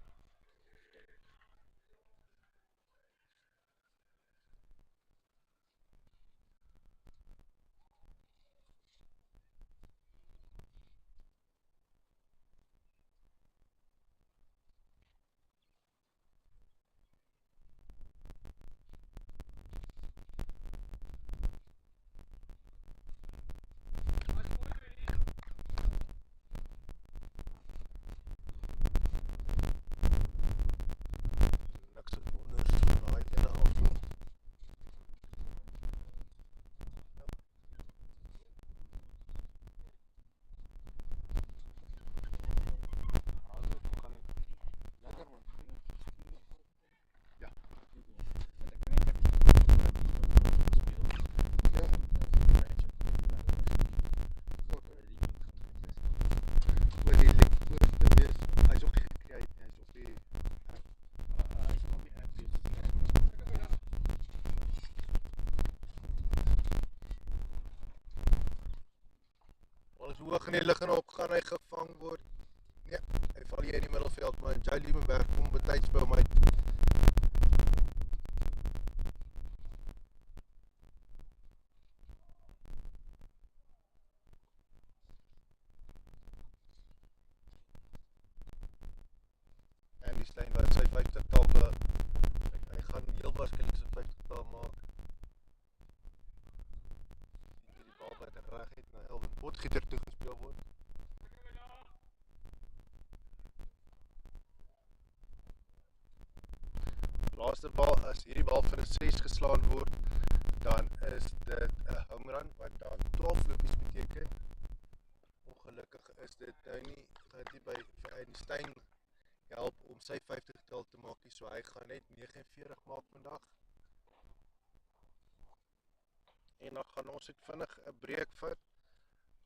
Hoog in die lug en op gaan hy gevang word. Nee, hy val hier in die middelveld, maar Jai Liebenberg kom betyds by hom uit. En die Stein wat sy 50-tal hy gaan heel waarskynlik sy 50-tal maak. Die bal wat reg het na Elvin Potgieter toe gespeel word. Laaste bal, as hierdie bal vir 'n 6 geslaan word, dan is dit 'n home run wat dan 12 lopies beteken. Ongelukkig is dit nou nie, gaan dit by Einstein help om sy 50-tal te maak, so hy gaan net 49 maak vandag. En dan gaan ons dit vinnig 'n breek vat.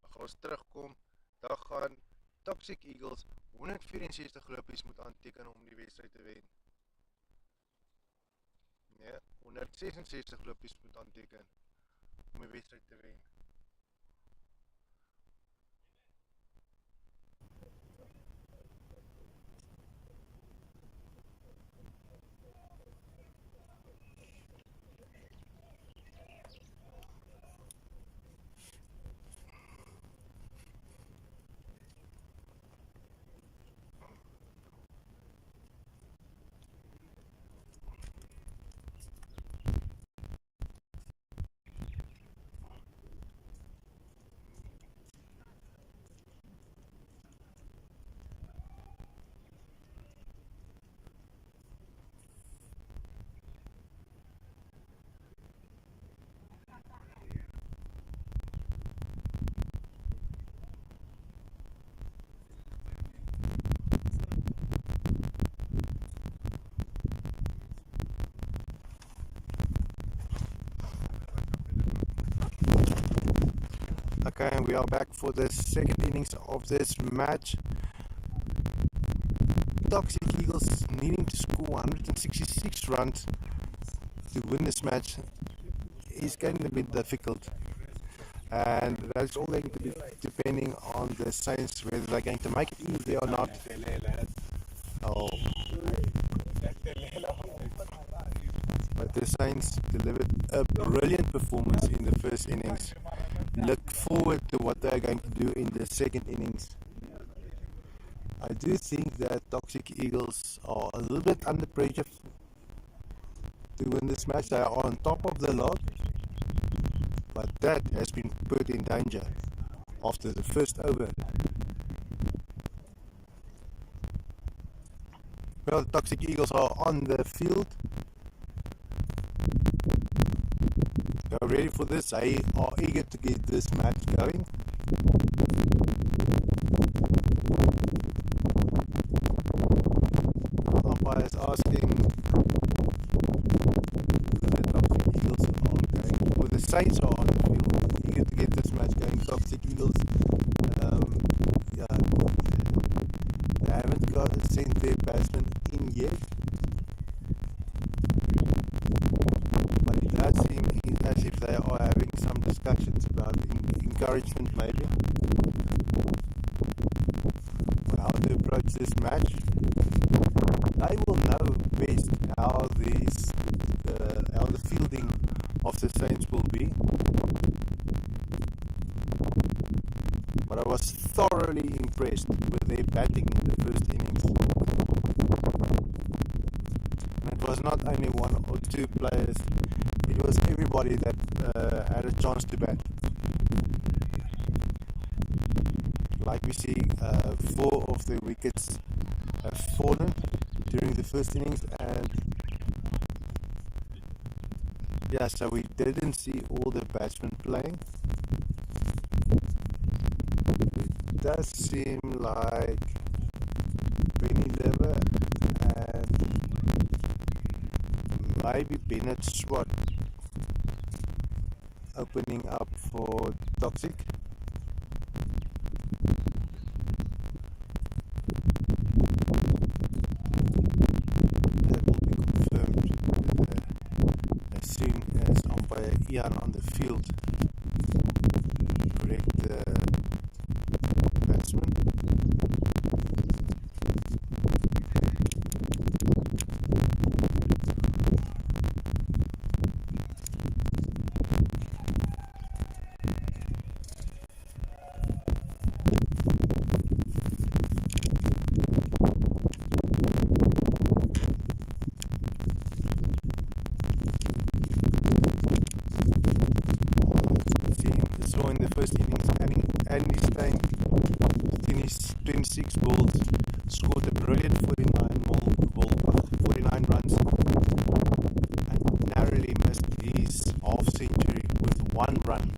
Dan gaan ons terugkom. Dan gaan Toxic Eagles 164 lopies moet aanteken om die wedstryd te wen. Nee, 166 lopies moet aanteken om die wedstryd te wen. Okay, and we are back for the second innings of this match. Toxic Eagles needing to score 166 runs to win this match is going to be difficult, and that's all going to be depending on the Saints, whether they're going to make it easy or not. Oh. But the Saints delivered a brilliant performance in the first innings. Look forward to what they're going to do in the second innings. I do think that Toxic Eagles are a little bit under pressure to win this match. They are on top of the log, but that has been put in danger after the first over. Well, the Toxic Eagles are on the field. They're ready for this. They are eager to get this match going. Saints are on the field, eager to get this match going. Toxic Eagles, yeah, they haven't sent their batsmen in yet, but it does seem as if they are having some discussions about encouragement maybe, on how to approach this match. They will know best how the fielding of the Saints will be. But I was thoroughly impressed with their batting in the first innings. And it was not only one or two players, it was everybody that had a chance to bat. Like we see, 4 of the wickets have fallen during the first innings, and yeah, so we didn't see all the batsmen playing. It does seem like Benny Lever and maybe Bennett Swat opening up for Toxic. That will be confirmed as soon as umpire Ian on the field correct the batsman. So in the first innings, Andy Stein finished 26 balls, scored a brilliant 49 runs, and narrowly missed his half century with 1 run.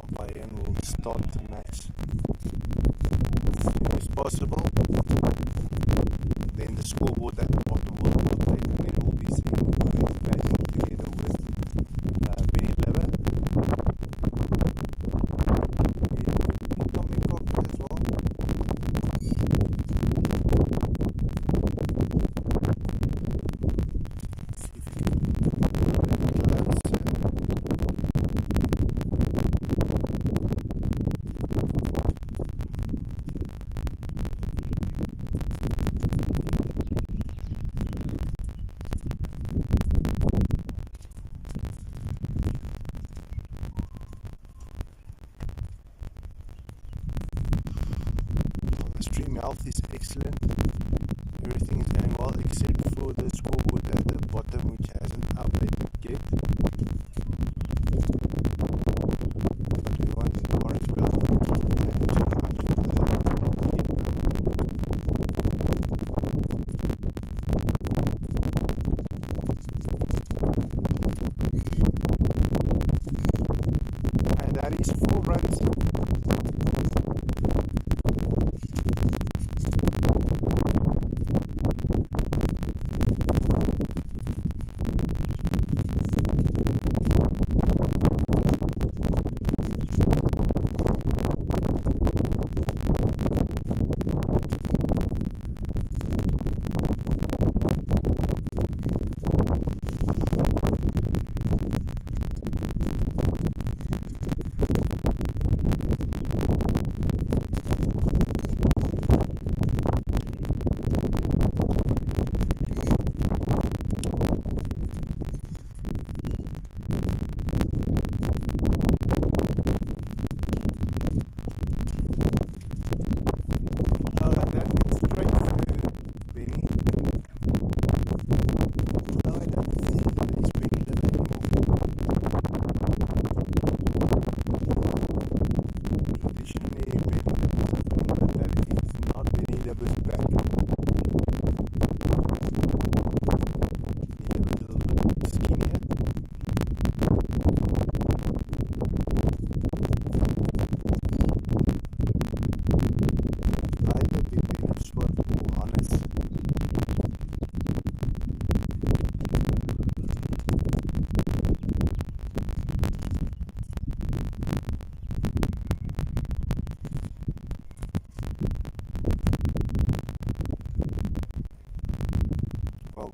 Umpire will start the match as soon as possible. Then the scoreboard at the bottom will update, and then we'll be seeing who is batting together with Benny Lever. It could be Tommy Cocker as well. See if we can get closer. The stream health is excellent. Everything is going well except for the scoreboard at the bottom, which hasn't updated yet. But we won't worry about that too much. Keep and that is 4 runs.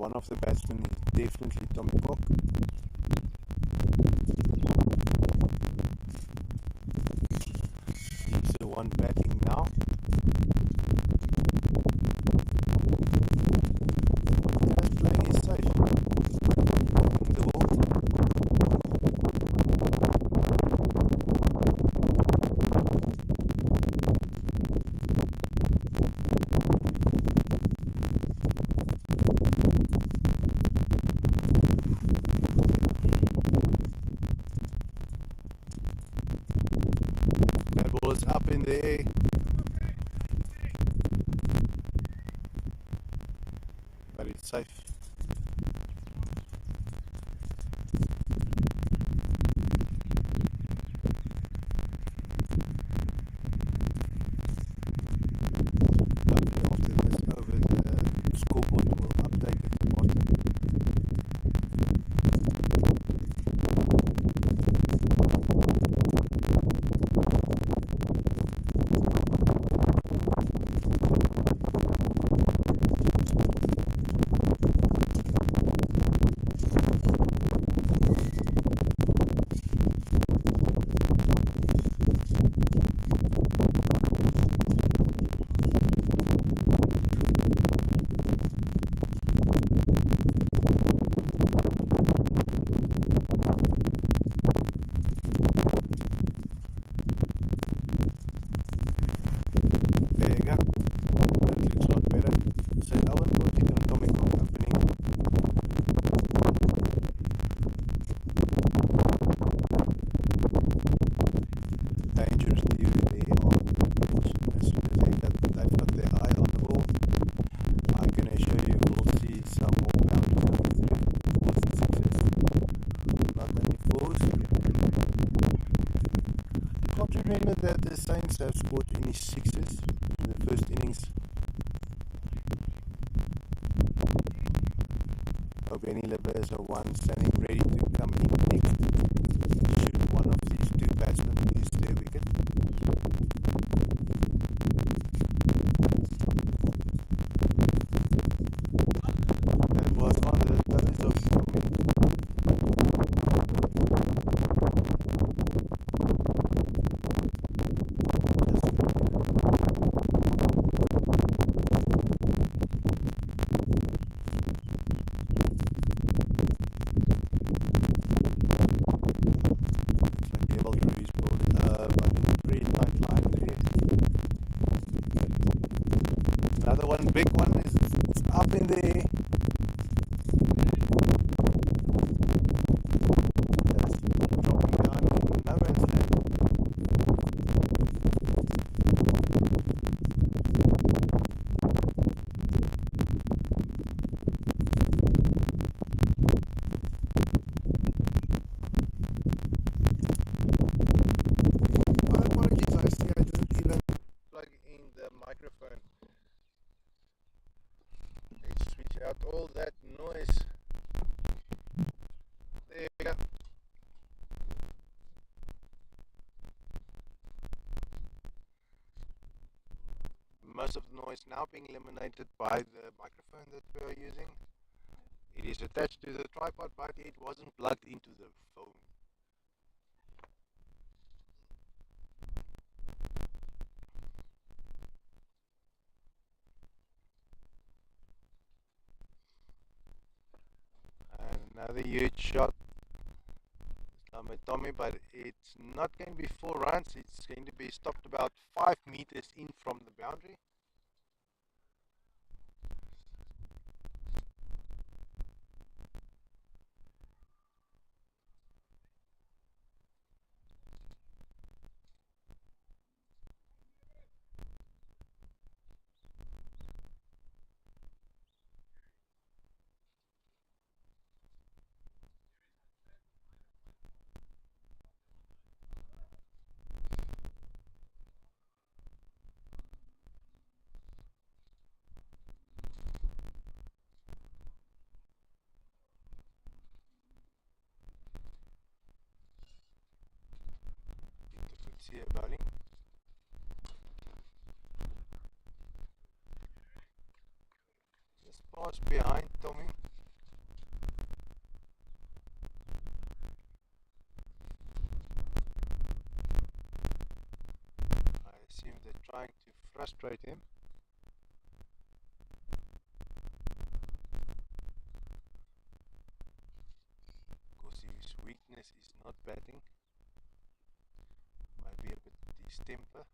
one of the batsmen is definitely Tommy Cock. He's the one batting now. Just playing is safe. In the ball. That ball is up in the air. But it's safe. After this over, the scoreboard will update at the bottom. There you go. That looks a lot better. So I will put it on Tommy Cock opening. Dangerously there on the pitch. As soon as they've got their eye on the ball, I'm going to show you, we'll see some more boundaries coming through. Fours and sixes. Not only fours. Got to remember that the Saints have scored any sixes in the first innings. Benny Liver is a one standing ready to come in next. Should one of these two batsmen lose their wicket. That was on the toes of Tommy. Another one, big one is up in there. Just dropping down in no man's land. My apologies, I see I didn't even plug in the microphone. Let's switch out all that noise. There we go. Most of the noise now being eliminated by the microphone that we are using. It is attached to the tripod, but it wasn't plugged into the phone. Another huge shot by Tommy, but it's not going to be 4 runs. It's going to be stopped about 5 meters in from the boundary. Here bowling. Just pass behind Tommy. frustrate him. Because his weakness is not batting, might be a bit his temper.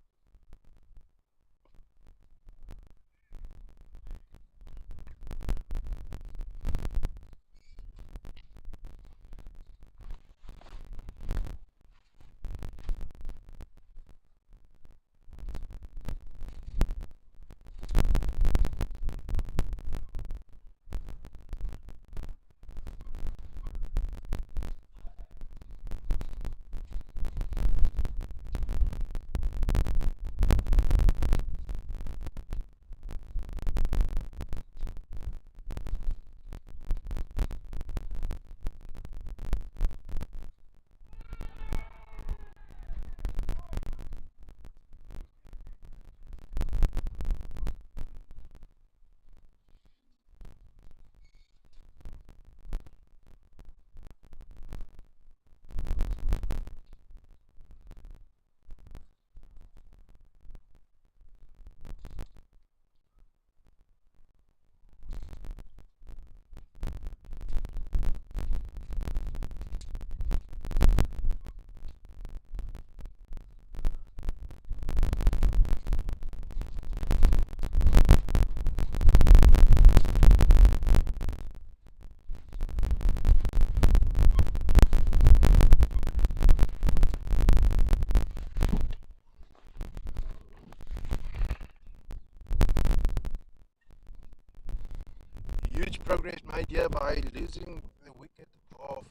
Huge progress made here by losing the wicket of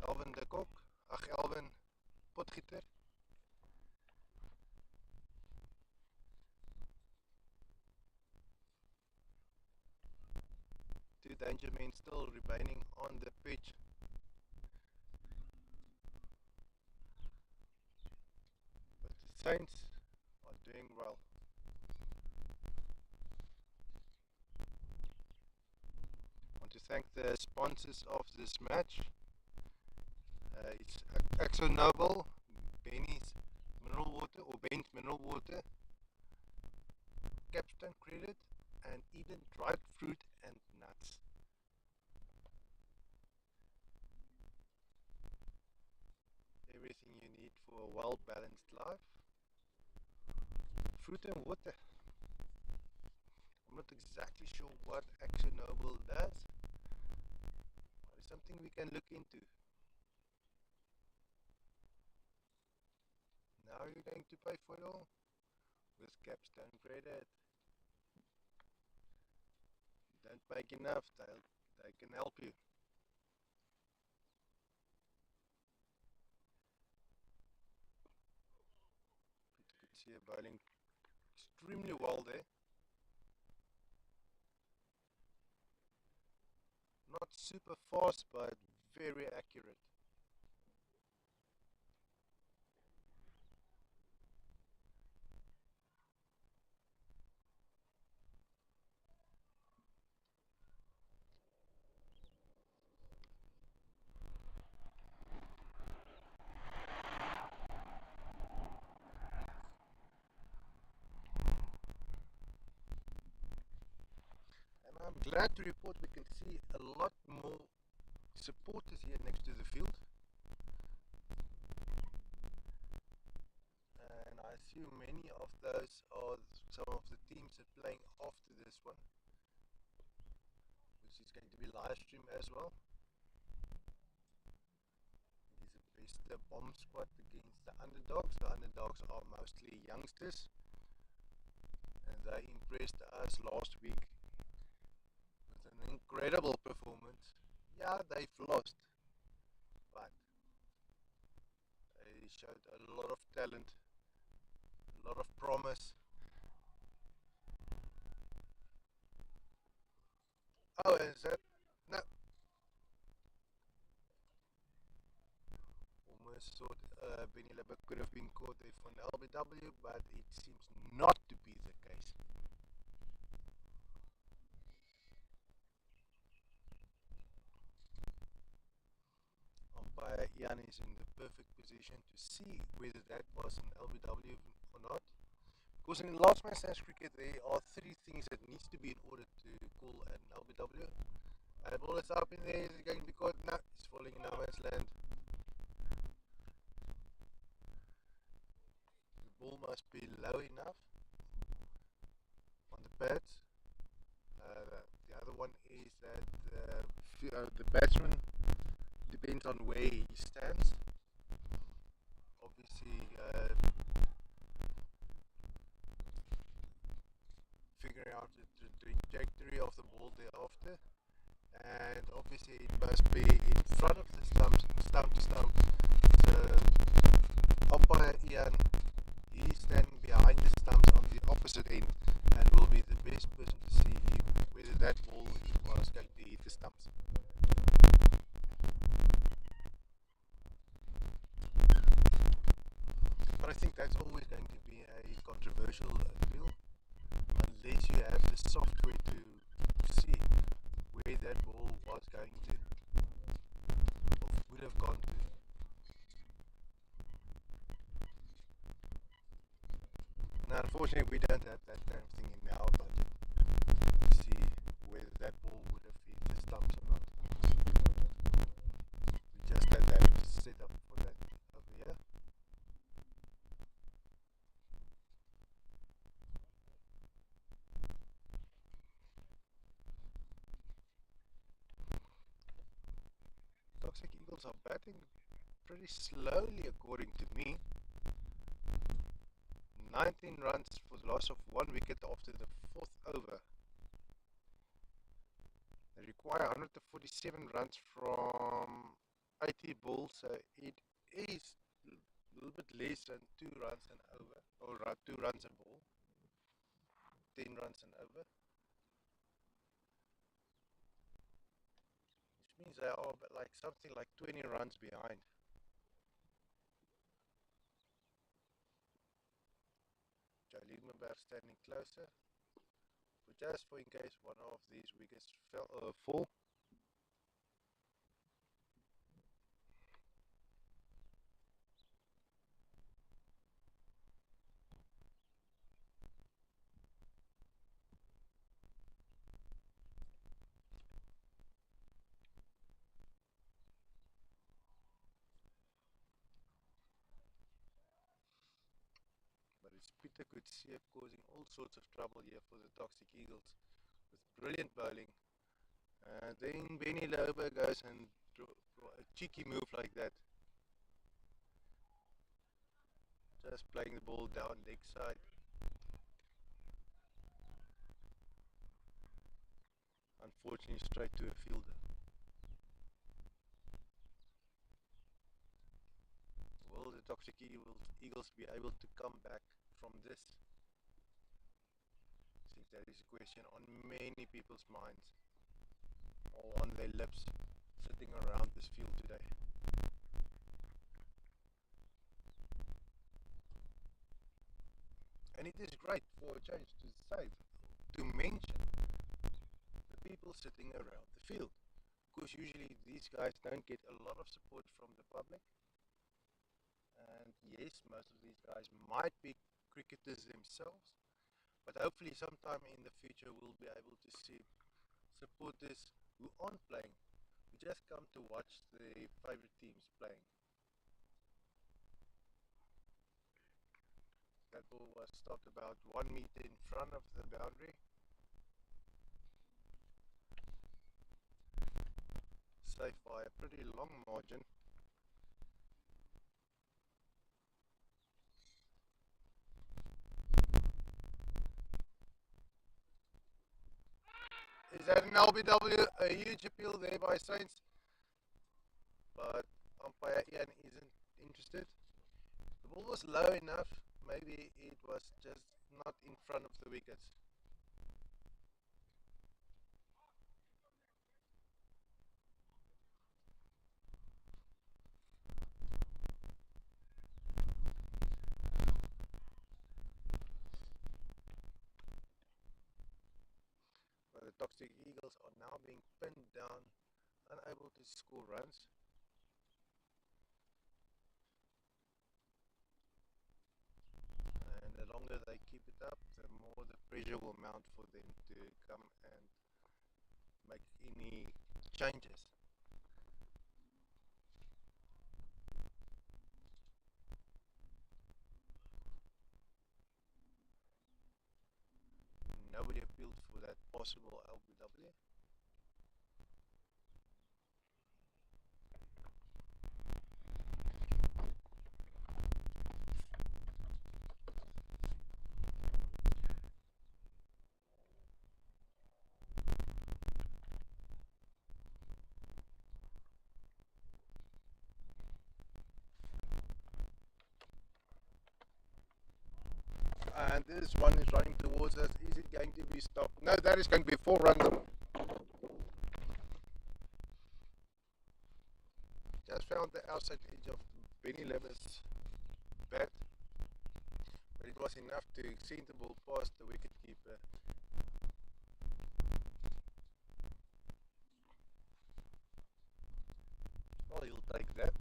Alvin de Kok. Alvin Potgieter. Two danger men still remaining on the pitch. But the Saints are doing well. I want to thank the sponsors of this match. It's Axo Noble, Benny's Mineral Water or Ben's Mineral Water, Capstone Credit, and even dried fruit and nuts. Everything you need for a well-balanced life. Fruit and water. I'm not exactly sure what Axo Noble does, but it's something we can look into. Now you're going to pay for it all with Capstone Credit. You don't make enough, they can help you. You can see her bowling extremely well there. Not super fast, but very accurate. And I'm glad to report we can see a lot more supporters here next to the field. And I assume many of those are some of the teams that are playing after this one, which is going to be live streamed as well. It is a best bomb squad against the underdogs. The underdogs are mostly youngsters, and they impressed us last week with an incredible performance. Yeah, they've lost, but they showed a lot of talent, a lot of promise. Oh, is that? No. Almost thought Benny Lebbe could have been caught there for an LBW, but it seems not to be the case. Umpire Ian is in the perfect position to see whether that was an LBW or not, Because in large man stands cricket, there are three things that needs to be in order to call an LBW. And the ball is up in there, is it going to be caught? No, it's falling in no man's land. The ball must be low enough on the pads. The other one is that the batsman depends on where he stands. Obviously, figuring out the trajectory of the ball thereafter, and obviously it must be in front of the stump to stump. So umpire Ian, he's standing behind the stumps on the opposite end, and will be the best person to see whether that ball was going to hit the stumps. But I think that's always going to be a controversial field, unless you have the software to see where that ball was going to, or would have gone to. Now, unfortunately, we don't have that kind of thing in our budget to see whether that ball would have hit the stumps or not. We just had that set up for that over here. Toxic Eagles are batting pretty slowly, according to me. 19 runs for the loss of 1 wicket after the fourth over. They require 147 runs from 80 balls, so it is a little bit less than 2 runs and over, or 2 runs a ball, 10 runs and over, which means they are like something like 20 runs behind. Jalil Mumbar standing closer, just for in case one of these wickets fall. But it's Peter Coetzee causing all sorts of trouble here for the Toxic Eagles with brilliant bowling. Then Benny Lober goes and draw a cheeky move like that, just playing the ball down leg side. Unfortunately, straight to a fielder. Will the Toxic Eagles be able to come back from this? I think that is a question on many people's minds, or on their lips, sitting around this field today. And it is great for a change to say, to mention the people sitting around the field, because usually these guys don't get a lot of support from the public. And yes, most of these guys might be cricketers themselves, but hopefully sometime in the future we'll be able to see supporters who aren't playing, who just come to watch their favorite teams playing. That ball was stopped about 1 meter in front of the boundary. Safe by a pretty long margin. Is that an LBW? A huge appeal there by Saints, but umpire Ian isn't interested. The ball was low enough, maybe it was just not in front of the wickets. But the Toxic Eagles are now being pinned down, unable to score runs. And the longer they keep it up, the more the pressure will mount for them to come and make any changes. Nobody appealed for that possible LBW. And this one is running towards us. Is it going to be stopped? No, that is going to be full random. Just found the outside edge of Benny Levis' bat, but it was enough to send the ball past the wicket keeper. Well, he'll take that.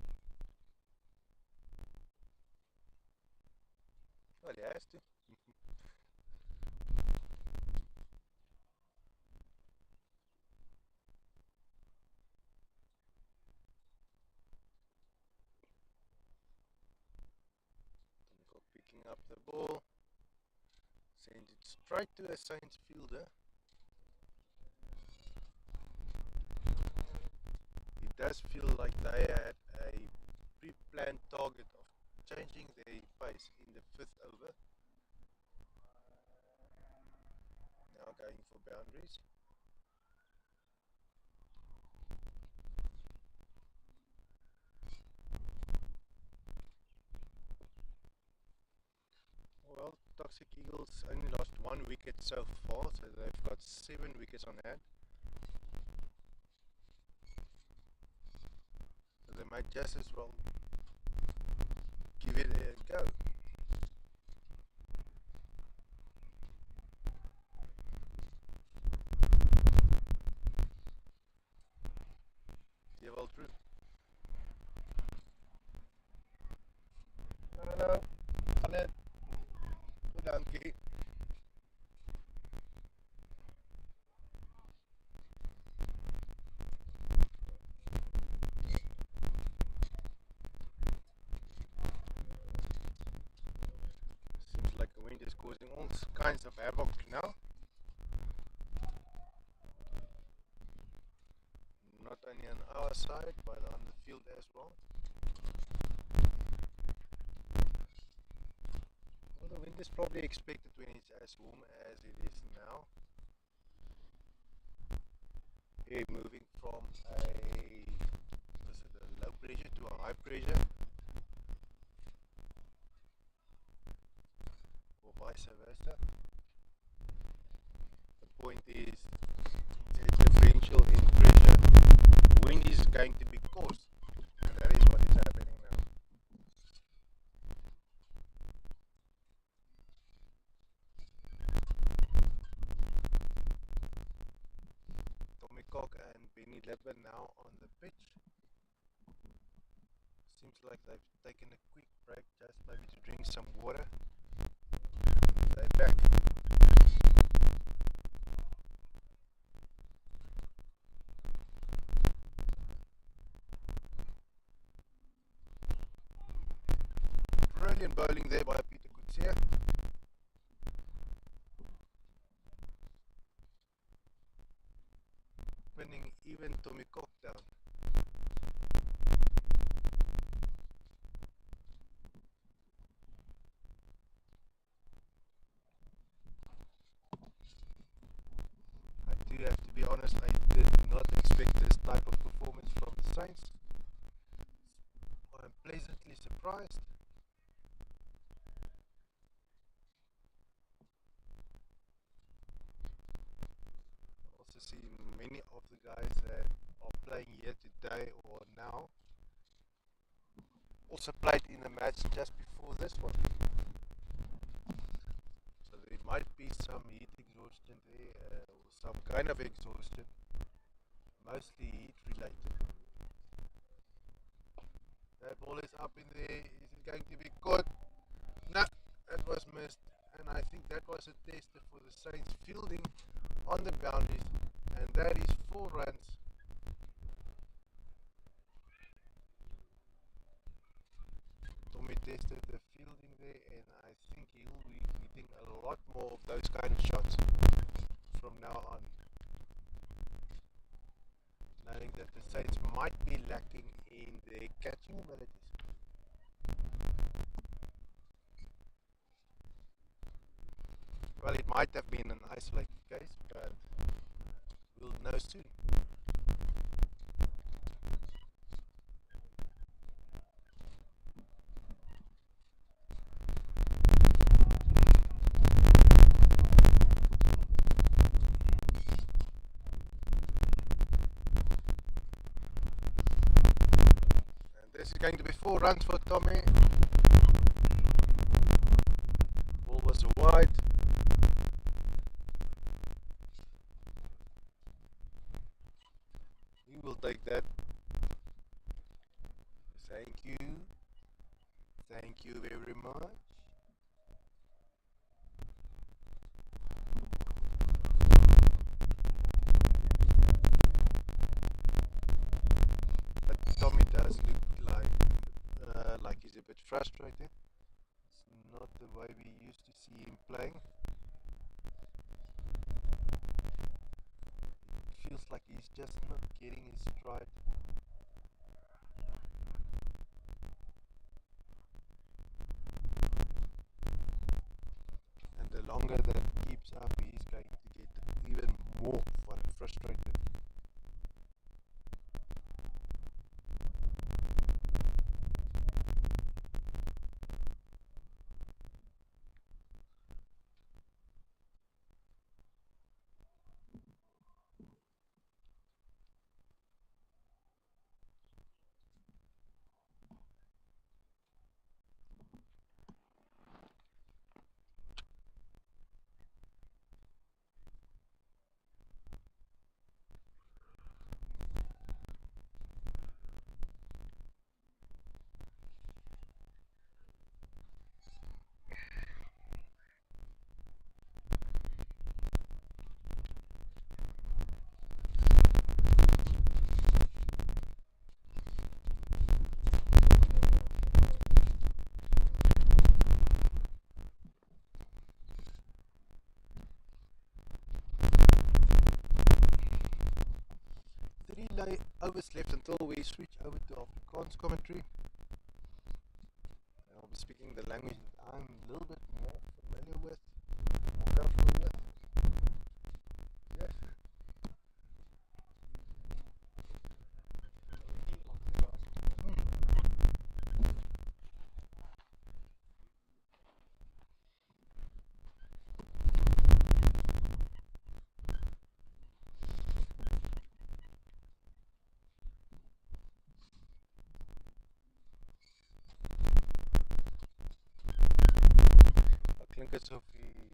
Well, he has to. Picking up the ball, sends it straight to a Saints fielder. It does feel like they had a pre-planned target of changing their pace in the fifth over. Now going for boundaries. Well, Toxic Eagles only lost 1 wicket so far, so they've got 7 wickets on hand. So they might just as well give it a go. Yeah, well, true. Hallo, Annette. Bedankt. Seems like the wind is causing all kinds of havoc now. Not only on our side, but on the field as well. Well, the wind is probably expected when it's as warm as it is now. Air moving from a low pressure to a high pressure, or vice versa. The point is, the differential in pressure, wind is going to be caused. That is what is happening now. Tommy Cock and Benny Lipper now on the pitch. Seems like they've taken a quick break just maybe to drink some water. They're back. Brilliant bowling there by Peter Kutsia. Pinning even Tommy Cock down. I do have to be honest, I did not expect this type of performance from the Saints. I'm pleasantly surprised. I also see many of the guys that are playing here today or now also played in the match just before this one. So there might be some heat exhaustion there, or some kind of exhaustion, mostly heat related. That ball is up in there. Is it going to be caught? No, it was missed. And I think that that was a tester for the Saints fielding on the boundaries, and that is 4 runs. Tommy tested the fielding there, and I think he'll be hitting a lot more of those kind of shots from now on, knowing that the Saints might be lacking in their catching abilities. Well, it might have been an isolated case, but we'll know soon. And this is going to be 4 runs for Tommy. Ball was wide. He will take that. Thank you. Thank you very much. But Tommy does look like he's a bit frustrated. It's not the way we used to see him playing. It feels like he's just not getting his stride. And the longer that keeps up, he's going to get even more frustrated. Overs left until we switch over to Afrikaans commentary. And I'll be speaking the language that I'm a little bit more familiar with, more comfortable with. Yes. Klink asof die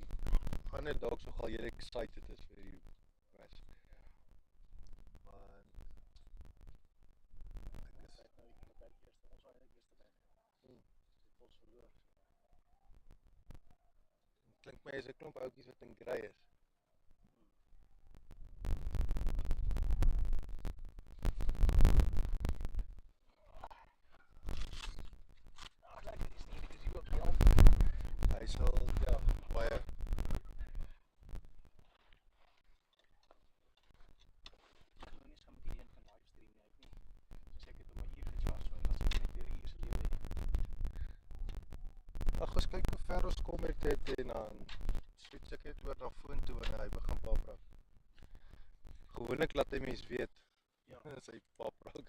ander dalk so al jy excited is vir die match. Maar klink my is 'n klomp ouetjies wat in grey is. Hy sal ja, baie ag, ons kyk hoe ver ons kom met dit en dan switch ek net oor na vorentoe en hy begin pap raak. Gewoonlik laat hy mens weet. Ja, sy pap raak.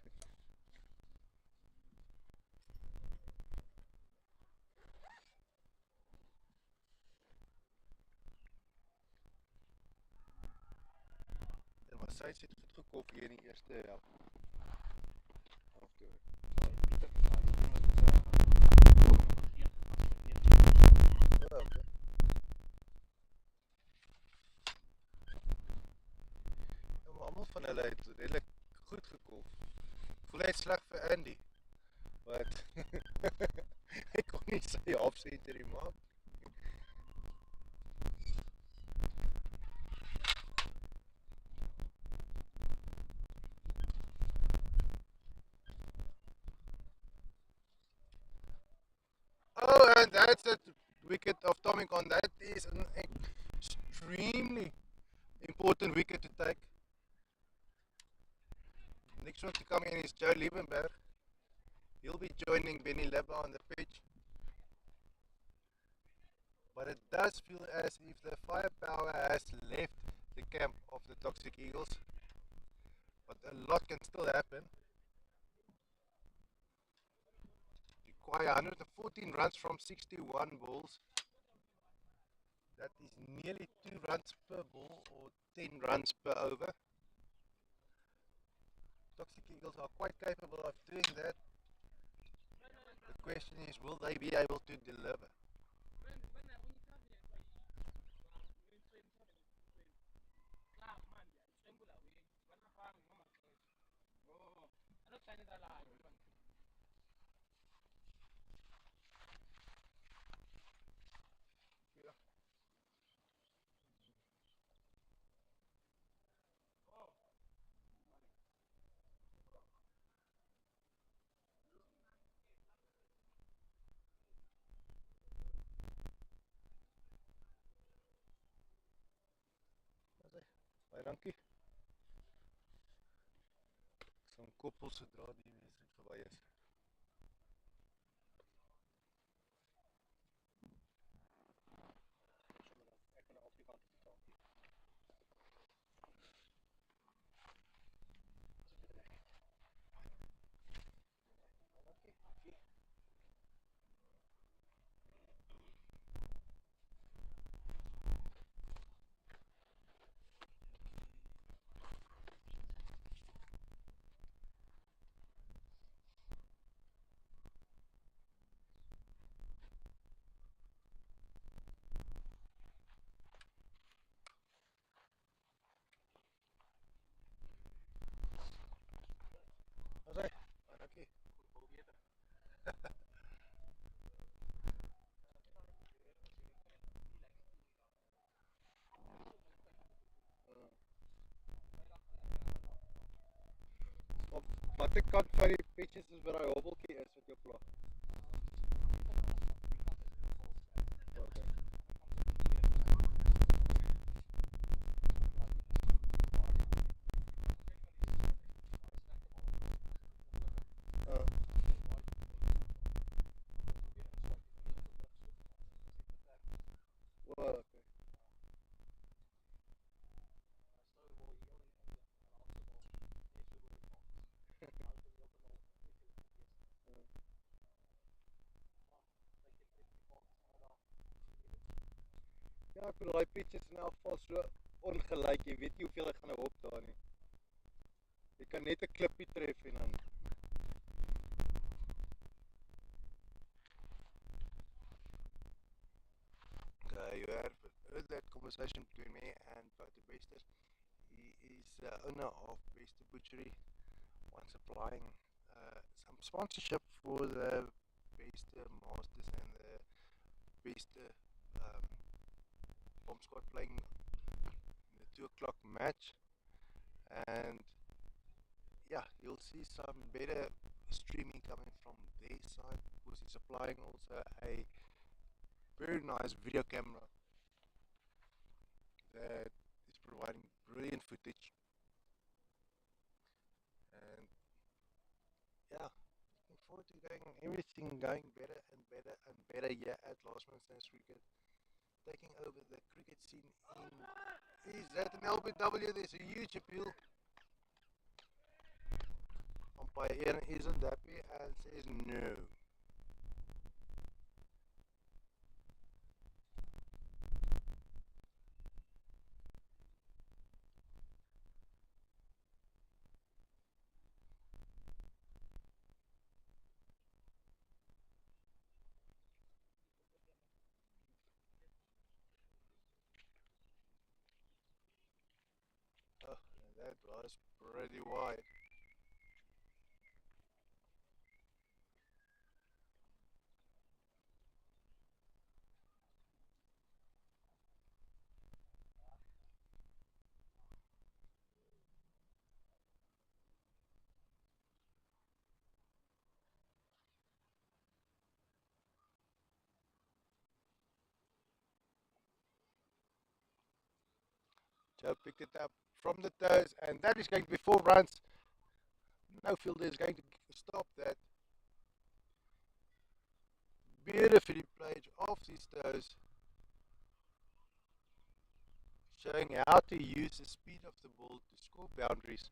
En maar sy het goed gekop hier in die eerste helft. Almal van hulle het redelik goed gekolf. Voel hy sleg vir Andy. Wat? Hy kon nie sy half century maak. that's a wicket of Tommy Con. That is an extremely important wicket to take. Next one to come in is Joe Liebenberg. He'll be joining Benny Lebba on the pitch. But it does feel as if the firepower has left the camp of the Toxic Eagles. But a lot can still happen. Require 114 runs from 61 balls. That is nearly 2 runs per ball or 10 runs per over. Toxic Eagles are quite capable of doing that. The question is, will they be able to deliver? Baie dankie. Zo'n koppel zodra die wedstrijd voorbij is. Wat sê? Baie dankie. Op watter kant van die pitches is waar daai hobbeltjie is wat jou pla? Okay. Uh, well, okay. Ja, ek bedoel, die pitches in elk geval so ongelyk. Jy weet nie hoeveel hy gaan hop daar nie. Jy kan net 'n klippie tref en dan you heard that conversation between me and Wouter Bester. He is the owner of Bester Butchery, once applying some sponsorship for the Bester Masters and the Bester bomb squad playing in the 2 o'clock match. And yeah, you'll see some better streaming coming from their side because he's applying also a very nice video camera that is providing brilliant footage. And yeah, looking forward to everything going better and better and better here at Last Man's Cricket, taking over the cricket scene in. Is that an LBW? There's a huge appeal. Umpire Ian isn't happy and says no. Oh, that was pretty wide. Joe picked it up from the toes, and that is going to be 4 runs. No fielder is going to stop that. Beautifully played off his toes, showing how to use the speed of the ball to score boundaries.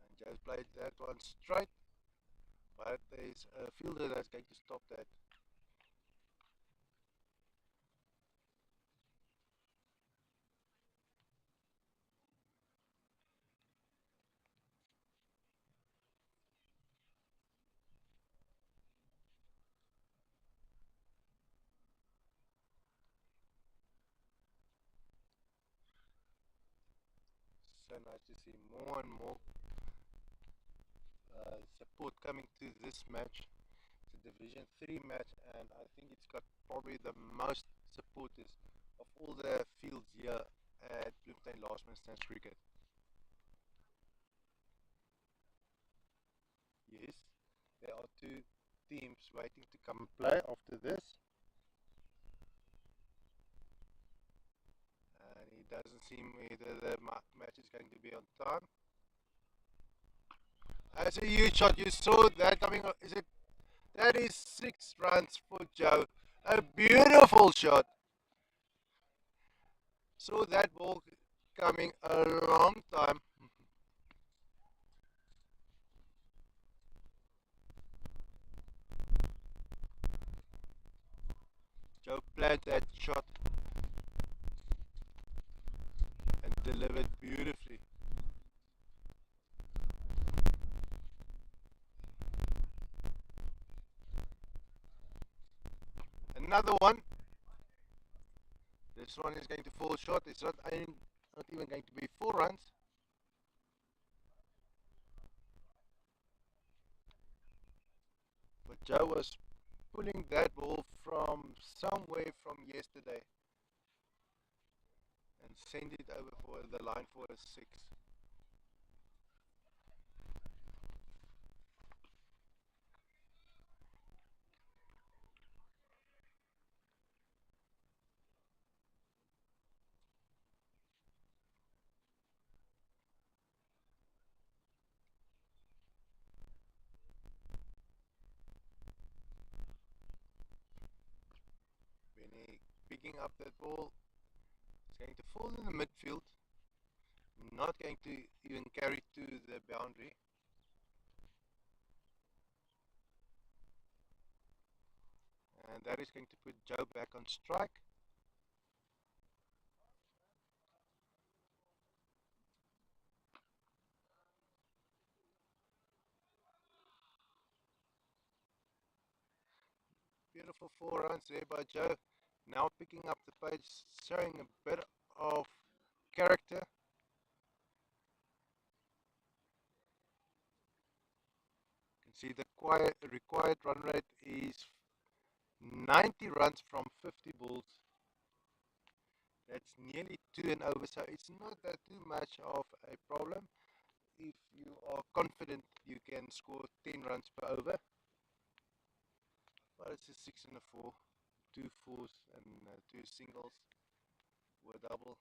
And Joe's played that one straight, but there's a fielder that's going to stop that. So nice to see more and more support coming to this match. It's a Division 3 match, and I think it's got probably the most supporters of all the fields here at Bloemfontein Lastminute Cricket. Yes, there are two teams waiting to come and play after this, and it doesn't seem either the match is going to be on time. That's a huge shot. You saw that coming. Is it? That is 6 runs for Joe. A beautiful shot. Saw that ball coming a long time. Joe planned that shot and delivered beautifully. Another one. This one is going to fall short. It's not even going to be 4 runs. But Joe was pulling that ball from somewhere from yesterday and send it over for the line for a 6. When he picking up that ball, it's going to fall in the midfield, not going to even carry to the boundary. And that is going to put Joe back on strike. Beautiful 4 runs there by Joe. Now picking up the pace, showing a bit of character. You can see the required run rate is 90 runs from 50 balls. That's nearly 2 and over, so it's not that too much of a problem. If you are confident you can score 10 runs per over, but it's a 6 and a 4, 2 4s and 2 singles or a double.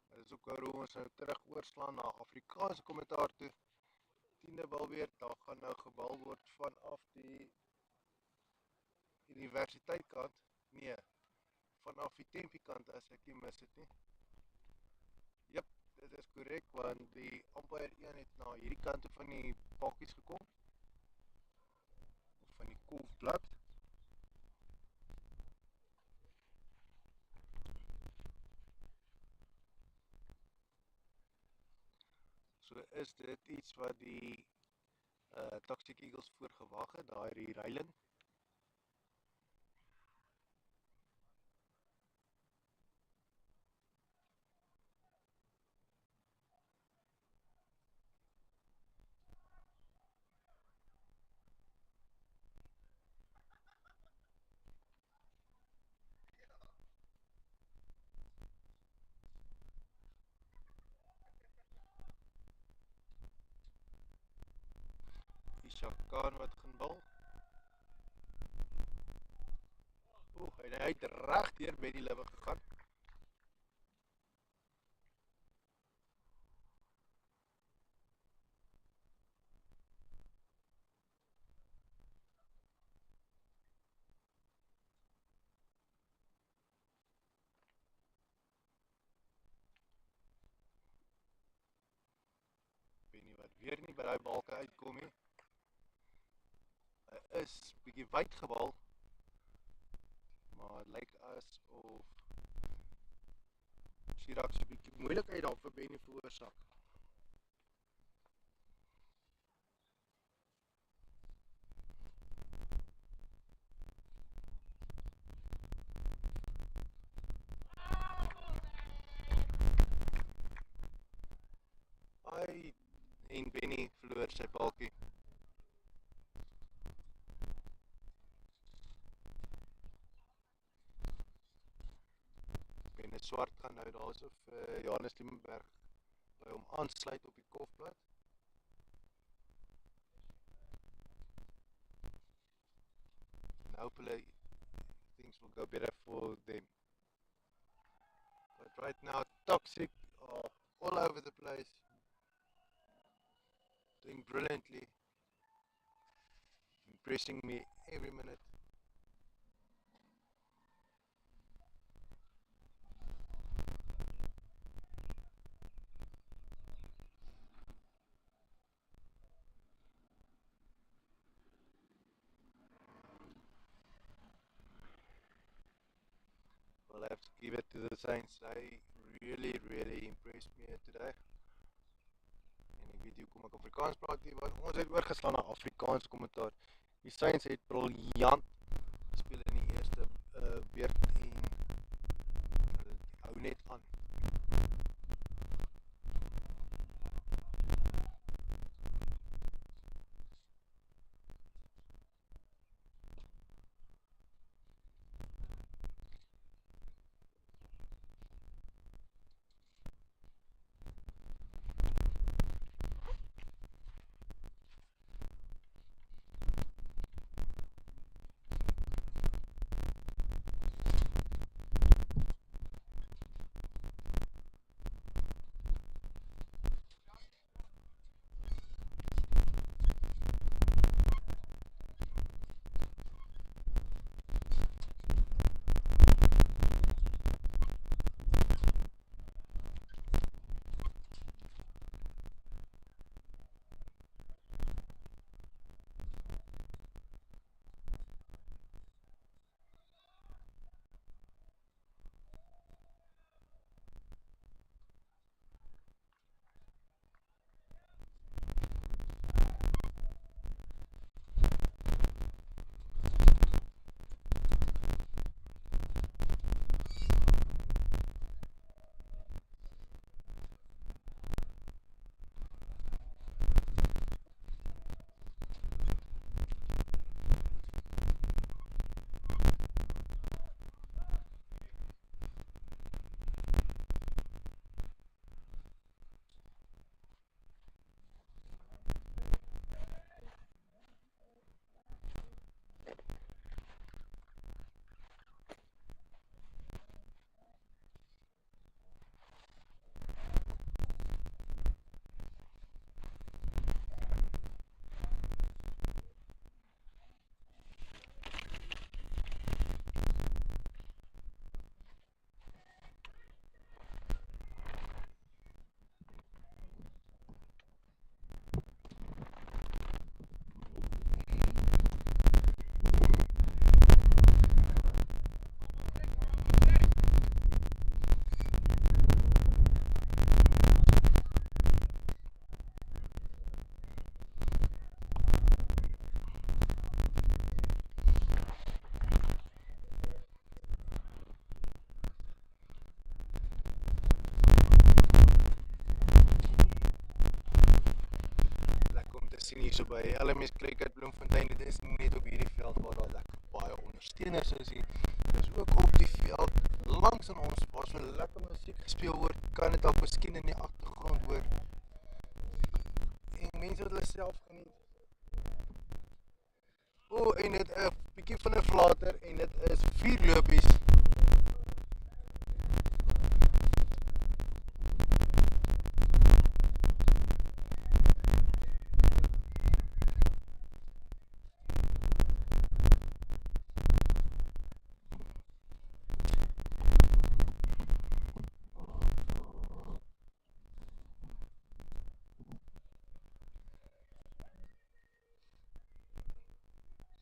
Dit is ook hoe ons nou terug oorslaan na Afrikaanse kommentaar toe. Tiende bal weer, daar gaan nou gebal word vanaf die universiteitkant. Nee, vanaf die Tempie kant as ek nie mis het nie. Jep, dit is korrek, want die umpire 1 het na hierdie kant van die bakkies gekom, of van die kolfblad. So is dit iets wat die Toxic Eagles voor gewag het, daai reiling? Ishak Khan wat gaan bal. Oeh, en hy het reg deur by die lippe gegaan. Ek weet nie wat weer nie by daai balke uitkom nie. Hy is bietjie wyd gebal, maar het lyk asof Chirac so bietjie moeilikheid daar vir Benny veroorsaak. Hy en Benny verloor sy balkie. Ben Swart gaan nou daar so vir Johannes Liebenberg by hom aansluit op die kofblad. And hopefully things will go better for them. But right now, Toxic are all over the place, doing brilliantly, impressing me every minute. Well, I have to give it to the Saints. They really impressed me today. En ek weet nie hoekom ek Afrikaans praat nie, want ons het oorgeslaan na Afrikaans kommentaar. Die Saints het briljant gespeel in die eerste beurt en hou net aan. sien hier so by LMS Cricket Bloemfontein, dit is nie net op hierdie veld waar daar lekker baie ondersteuners is hier. Dit is ook op die veld langs aan ons waar so lekker musiek gespeel word, kan dit dalk miskien in die agtergrond hoor. En mense wat hulle self geniet. En dit 'n bietjie van 'n flater en dit is 4 lopies.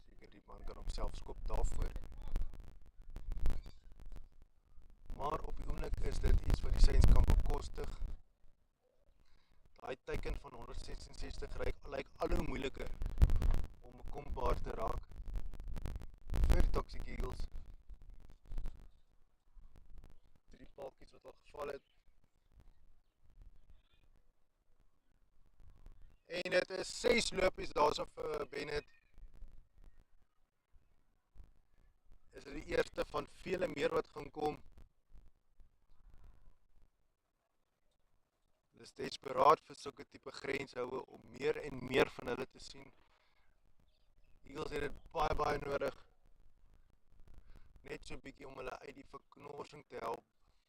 Seker die man kan homself skop daarvoor. Maar op die oomblik is dit iets wat die Saints kan bekostig. Daai teiken van 166 lyk al hoe moeiliker om 'n kompaar te raak vir die Toxic Eagles. 3 paaltjies wat al geval het. En dit is 6 lopies daarso vir Bennett. Is dit die eerste van vele meer wat gaan kom. Hulle is desperaat vir sulke tipe grenshoue om meer en meer van hulle te sien. Eagles het dit baie nodig. Net so 'n bietjie om hulle uit die verknorsing te help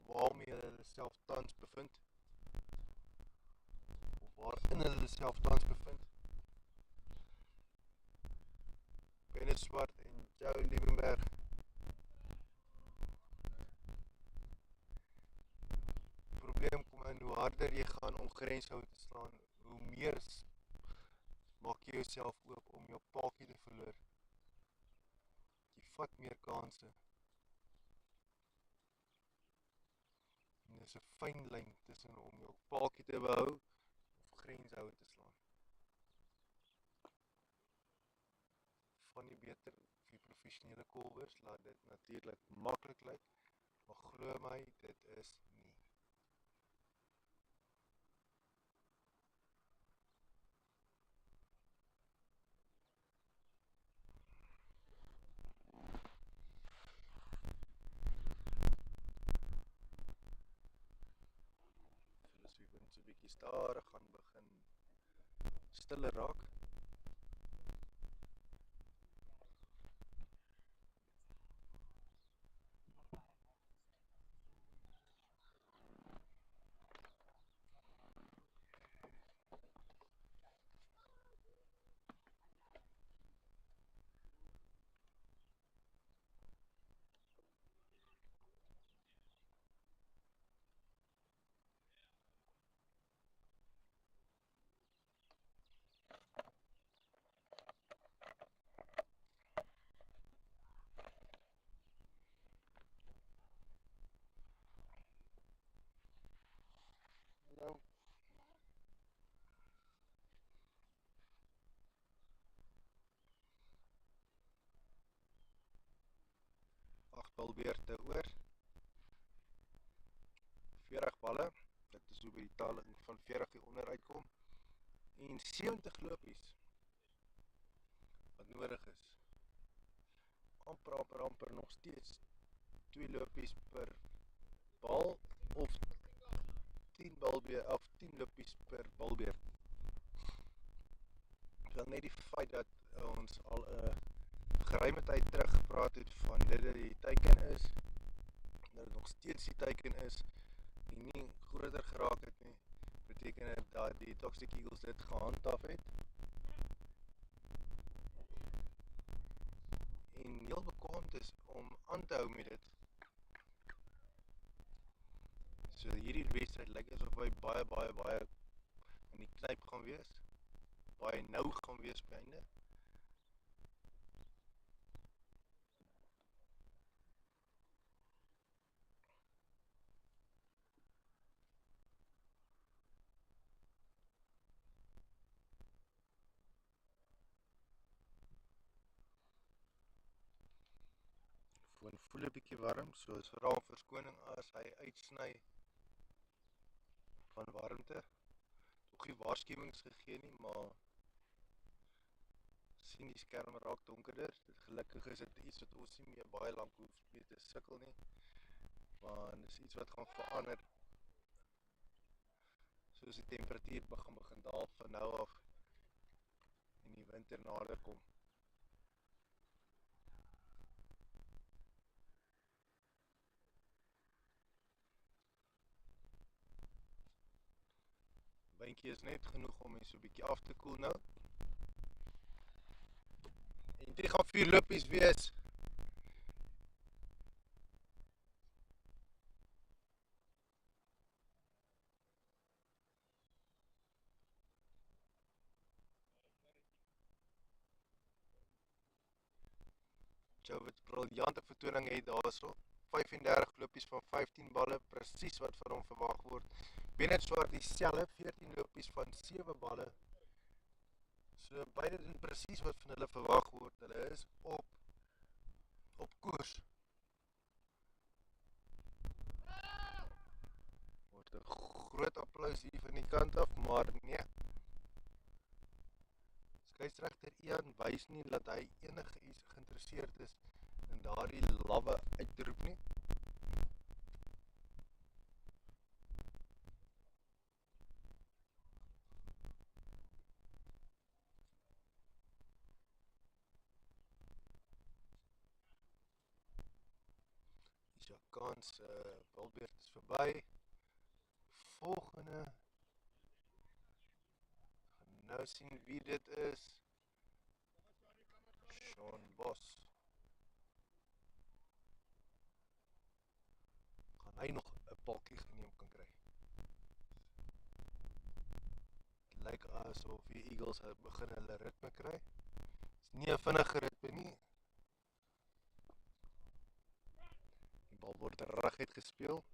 waarmee hulle self tans bevind. Of waarin hulle self tans bevind. Bennett Swart en Joe Liebenberg. Die probleem kom in hoe harder jy gaan om grenshou te slaan, hoe meer maak jy jouself oop om jou paaltjie te verloor. Jy vat meer kanse. En dis 'n fyn lyn tussen om jou paaltjie te behou of grenshou te slaan. Van die beter vir die professionele kolwers laat dit natuurlik maklik lyk, maar glo my, dit is nie. So die wind so 'n bietjie stadig gaan begin stiller raak. Nou, 8 balbeurte oor. 40 balle. Dit is hoe by die taling van 40 die onder uitkom. En 70 lopies wat nodig is. Amper nog steeds 2 lopies per bal of 10 balbeurt of 10 lopies per balbeurt. Dan net die feit dat ons al 'n geruime tyd terug gepraat het van dit dat die teiken is, dat dit nog steeds die teiken is en nie groter geraak het nie, beteken dit dat die Toxic Eagles dit gehandhaaf het en heel bekend is om aan te hou met dit. So hierdie wedstryd lyk asof hy baie in die knyp gaan wees, baie nou gaan wees by einde. Voel 'n bietjie warm, so is veral verskoning as hy uitsny van warmte. Nog nie waarskuwings gegee nie, maar sien die skerm raak donkerder. Gelukkig is dit iets wat ons nie meer baie lank hoef mee te sukkel nie, want dit is iets wat gaan verander soos die temperatuur begin daal van nou af en die winter nader kom. Wyntjie is net genoeg om so 'n bietjie af te koel nou. En dit gaan 4 lopies wees. Jou wat briljante vertoning het daarso. 35 lopies van 15 balle, presies wat van hom verwag word. Bennett Swart dieselfde, 14 lopies van 7 balle. So beide doen presies wat van hulle verwag word. Hulle is op koers. Word 'n groot applaus hier van die kant af, maar nee. Skeieregter Ian wys nie dat hy enige iets geïnteresseerd is in daardie lawwe uitroep nie. Kans, Wilbeert is verby. Volgende. Nou sien wie dit is. Sean Bos. Gaan hy nog 'n paltjie geneem kan kry? Dit lyk asof die Eagles begin hulle ritme kry. Is nie 'n vinnige ritme nie. Die bal word reguit gespeel.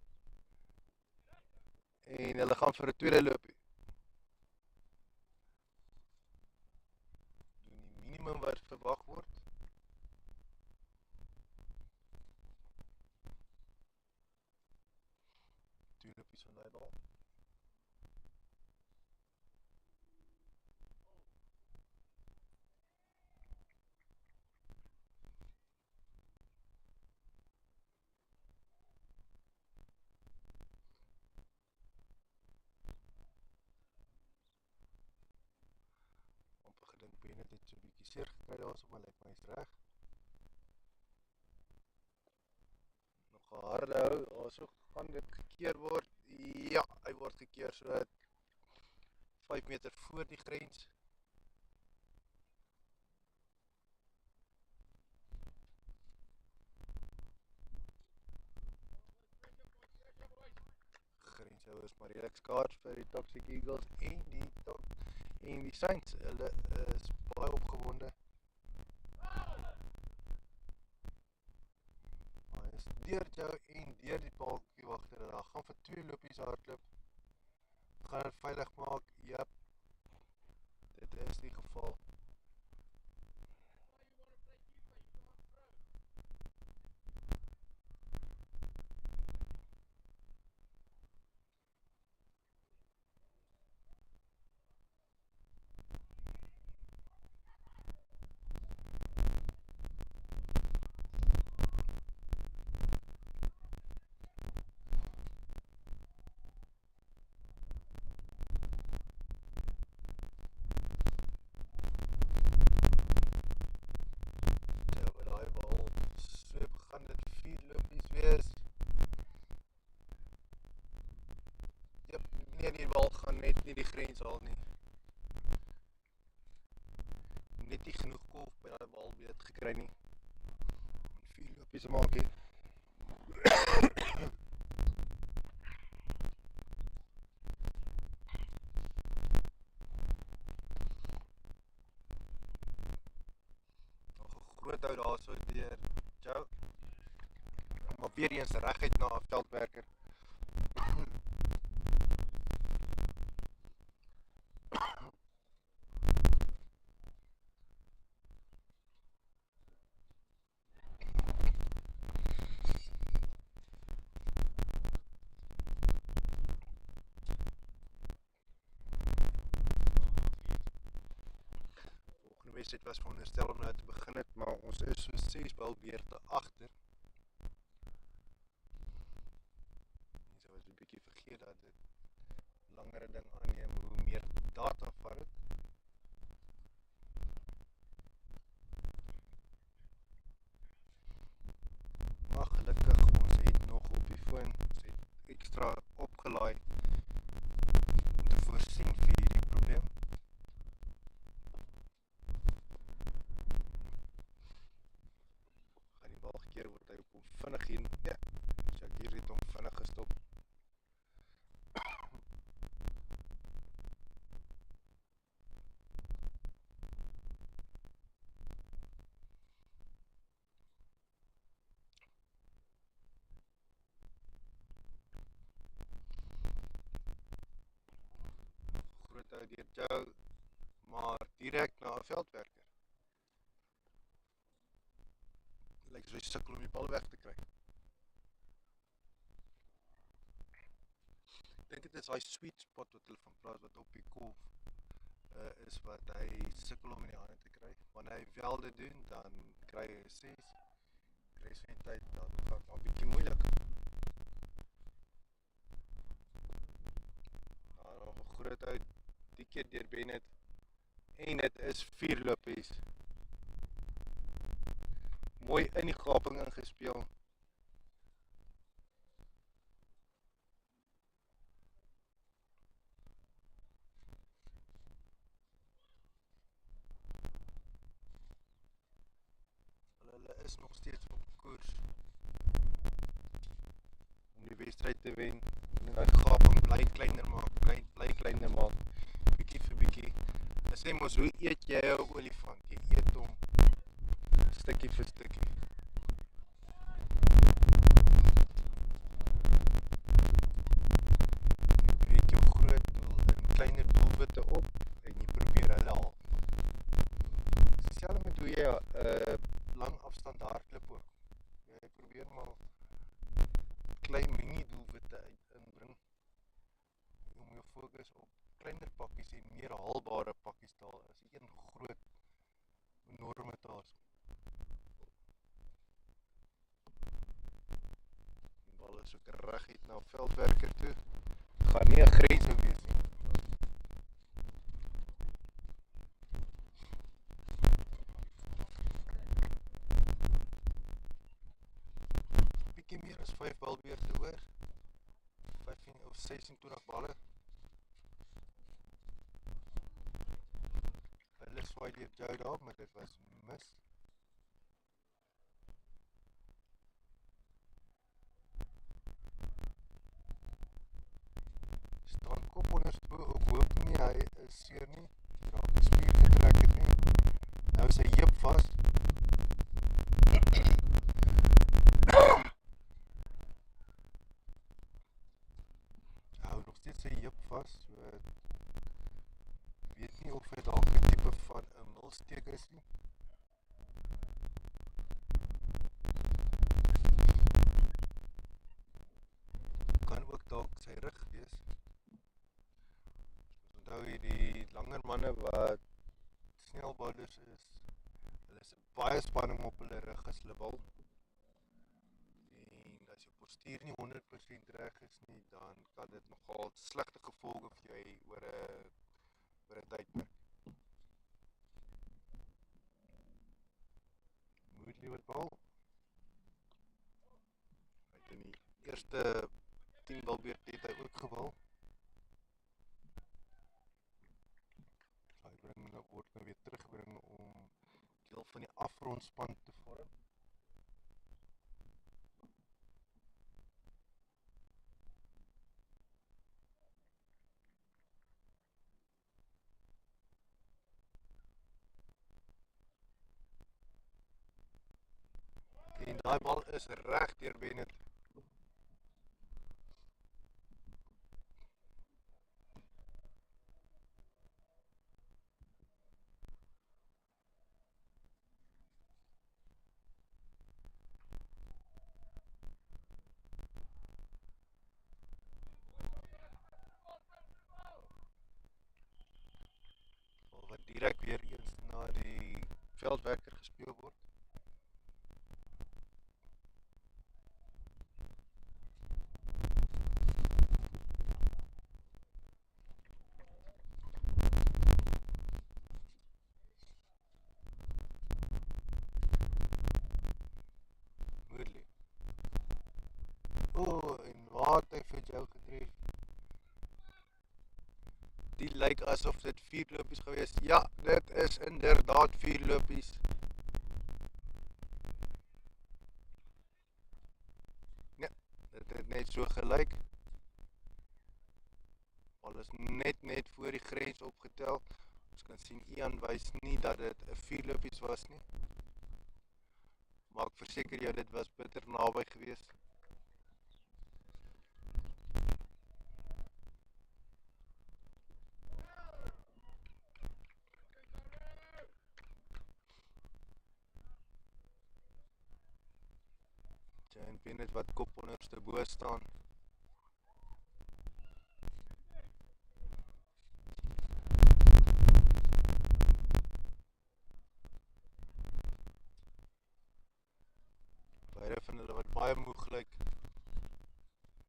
En hulle gaan vir 'n tweede loopie. Doen die minimum wat verwag word. Twee loopies van daai bal. Gedink Bennett het so 'n bietjie seer gekry daarso, maar lyk my is reg. Nog 'n harde hou, daarso gaan dit gekeer word. Ja, hy word gekeer so 5 meter voor die grens. Grenshouers maar redelik skaars vir die Toxic Eagles en die Saints. Hulle is baie opgewonde. Hy is deur jou en deur die balkie wagter. Hulle gaan vir 2 lopies hardloop. Gaan dit veilig maak. Jep. Dit is die geval. Die bal gaan net nie die grens haal nie. Net nie genoeg kolf by daai bal weet gekry nie. 4 lopies maak hier. Nog 'n groot hou daarso deur Joe. Maar weer eens reguit na 'n veldwerker. wedstryd was veronderstel om nou te begin het, maar ons is so 6 balbeurte agter. Mense was 'n bietjie vergeet dat dit langere ding aanneem hoe meer data vat het. Maar gelukkig, ons het nog op die foon, ons het extra opgelaai om te voorsien vir hierdie probleem. Gaan die bal gekeer word, hy op hom vinnig heen. Ja, Shakir het hom vinnig gestop. Groot ou deur Joe, maar direk na 'n veldwerker. Lyk so hy sukkel om die bal weg te kry. Ek dink dit is daai sweet spot wat hulle van praat, wat op die kolf is, wat hy sukkel om in die hande te kry. Wanneer hy wel dit doen, dan kry hy 'n 6. Die res van die tyd dan gaan dit 'n bietjie moeilik. Nog 'n groot uit, die keer deur Bennett, en dit is 4 lopies. Mooi in die gaping ingespeel. Hulle is nog steeds op koers om die wedstryd te wen. Die gaping bly kleiner maak, bly kleiner maak, bietjie vir bietjie. Hulle sê mos, hoe eet jy 'n olifant? Jy eet hom stukkie vir stukkie. Jy breek jou groot doel in kleiner doelwitte op en jy probeer hulle haal. Dis dieselfde met hoe jy 'n lang afstand hardloop ook. Jy probeer maar klein mini doelwitte inbring om jou fokus op kleiner pakkies en meer haalbare pakkies te haal as een groot enorme taak. Die bal is ook reguit na veldwerker toe. Gaan nie 'n grense wees nie. Bietjie meer as 5 balbeurte oor. 15 of 26 balle. Hulle swaai deur Joe daar, maar dit was mis. Staan kop onder spoor, ek hoop nie hy is seer nie. Raak die spier getrek het nie. Nou is sy heup vas. Hou nog steeds sy heup vas, so weet nie of hy dalk 'n tipe van 'n milsteek is nie. Kan ook dalk sy rug wees. Onthou hierdie langer manne wat snelbouers is, hulle is baie spanning op hulle rug as hulle bal. En as jou postuur nie 100% reg is nie, dan kan dit nogal slegte gevolge vir jou hê oor 'n tydperk. Moodley wat bal. Hy het in die eerste 10 balbeurt het hy ook gebal. Hy word nou weer terugbring om deel van die afrondspan te vorm. En daai bal is reg deur Bennett. Wat direk weer eens na die veldwerker gespeel word. Moeilik. En waar het hy vir jou getref? Die lyk asof dit 4 lopies gewees. Ja, dit is inderdaad 4 lopies. Ja, dit het net so gelyk. Al is net voor die grens opgetel. Ons kan sien Ian wys nie dat dit 'n 4 lopies was nie. Maar ek verseker jou dit was bitter naby gewees. En Bennett wat kop onderste bo staan. Beide van hulle wat baie moeg lyk.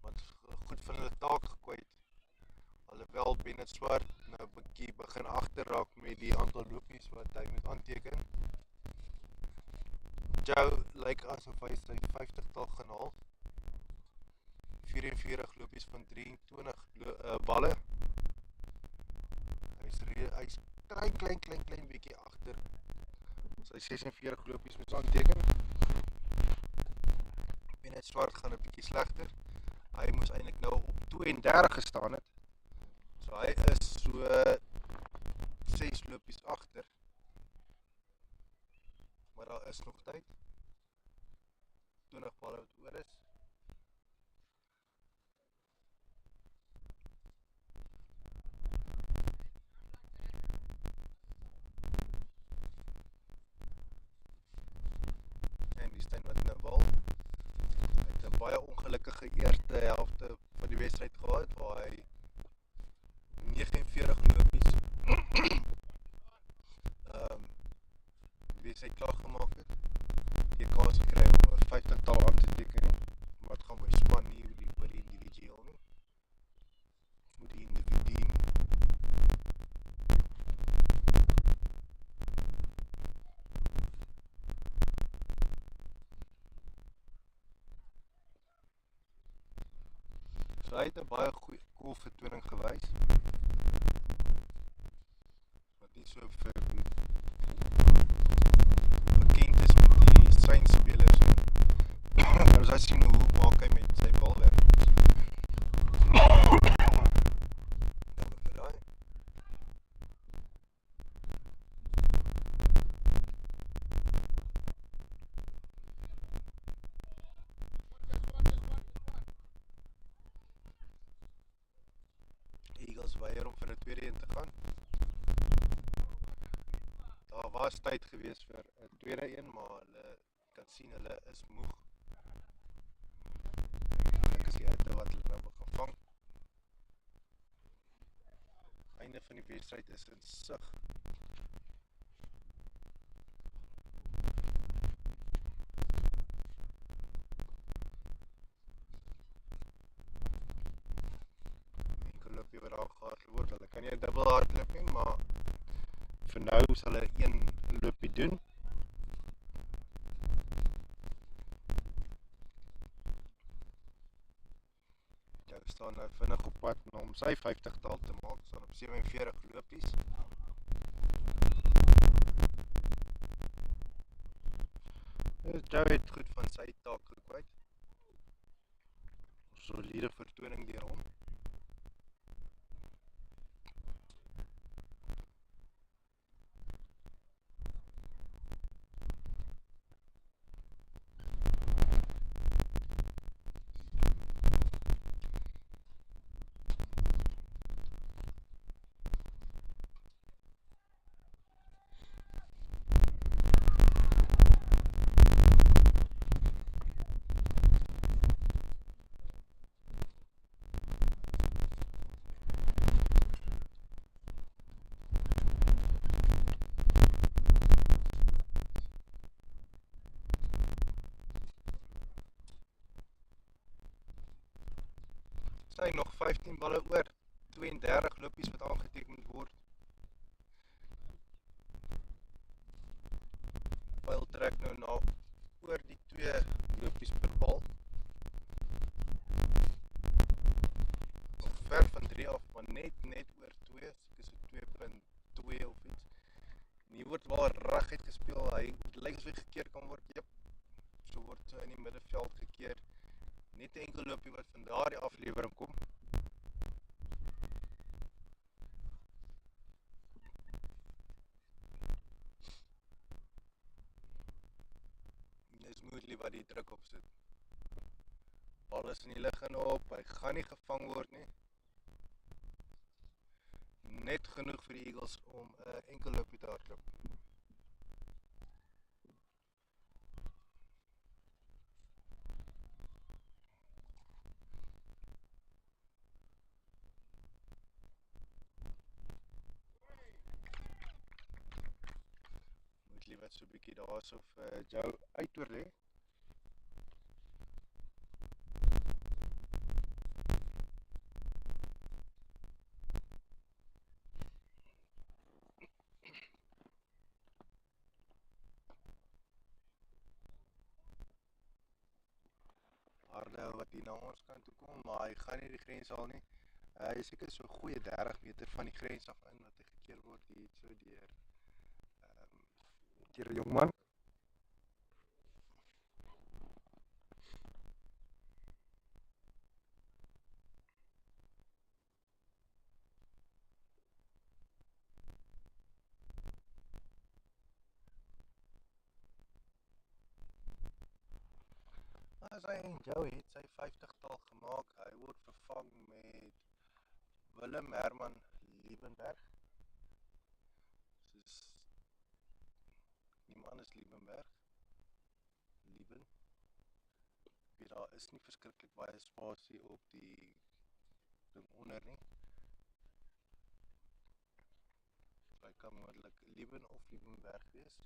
Want goed van hulle taak gekwyt. Alhoewel Bennett Swart nou bietjie begin agterraak met die aantal lopies wat hy moet aanteken. Joe lyk asof hy sy 50-tal gaan haal. 44 lopies van 23 balle. Hy's klein bietjie agter. Sy 46 lopies moet aanteken. Bennett Swart gaan 'n bietjie slegter. Hy moes eintlik nou op 32 gestaan het. So hy is so 6 lopies agter. Maar daar is nog tyd. 20 balle wat oor is. En die Steyn wat nou val. Hy het 'n baie ongelukkige eerste helfte van die wedstryd gehad waar hy 49 lopies die wedstryd klaar gemaak het. Die kans gekry om 'n 50-tal aan te teken nie. Maar het gaan by span nie oor die individueel nie. Oor die individu nie. So hy het 'n baie goeie cool vertoning gewys. Wat nie so vir bekend is met die seinspelers nie. Nou as jy sien hoe maak hy met sy bal werk. Dan vir daai. Eagles weier om vir 'n tweede een te gaan. Daar was tyd gewees vir 'n tweede een, maar hulle kan sien hulle is moeg. Ek is die hitte wat hulle nou begin vang. Einde van die wedstryd is in sig. Enkel loopie wat daar gehardloop word. Hulle kan nie 'n dubbel hardloop nie, maar vir nou sal hulle een loopie doen. Jy staan nou vinnig op pad om sy 50-tal te maak. Staan op 47 lopies. Joe het goed van sy taak gekwyt. Soliede vertoning deur hom. Sy nog 15 balle oor, 32 lopies wat aangeteken moet word. Pyl trek nou na oor die 2 lopies per bal. Nog ver van 3 af, maar net oor 2, so 2.2 of iets. En hier word wel reguit gespeel, hy lyk asof hy gekeer kan word, jep. So word so in die middenveld gekeer. Net 'n enkel loopie wat van daardie aflewering kom. Dis Moodley wat die druk op sit. Bal is in die lug en op, hy gaan nie gevang word nie. Net genoeg vir die Eagles om 'n enkel loopie te hardloop. Moodley wat so 'n bietjie daarso vir Joe uitoor lê. Harde wat hier na ons kant toe kom, maar hy gaan nie die grens haal nie. Hy is seker so 'n goeie 30 meter van die grens af in wat hy gekeer word hier so deur deur 'n jongman. As hy en Joe het sy 50-tal gemaak, hy word vervang met Willem Herman Liebenberg. Soos die man is Liebenberg. Lieben. Daar is nie verskriklik baie spasie op die ding onder nie. So hy kan moontlik Lieben of Liebenberg wees.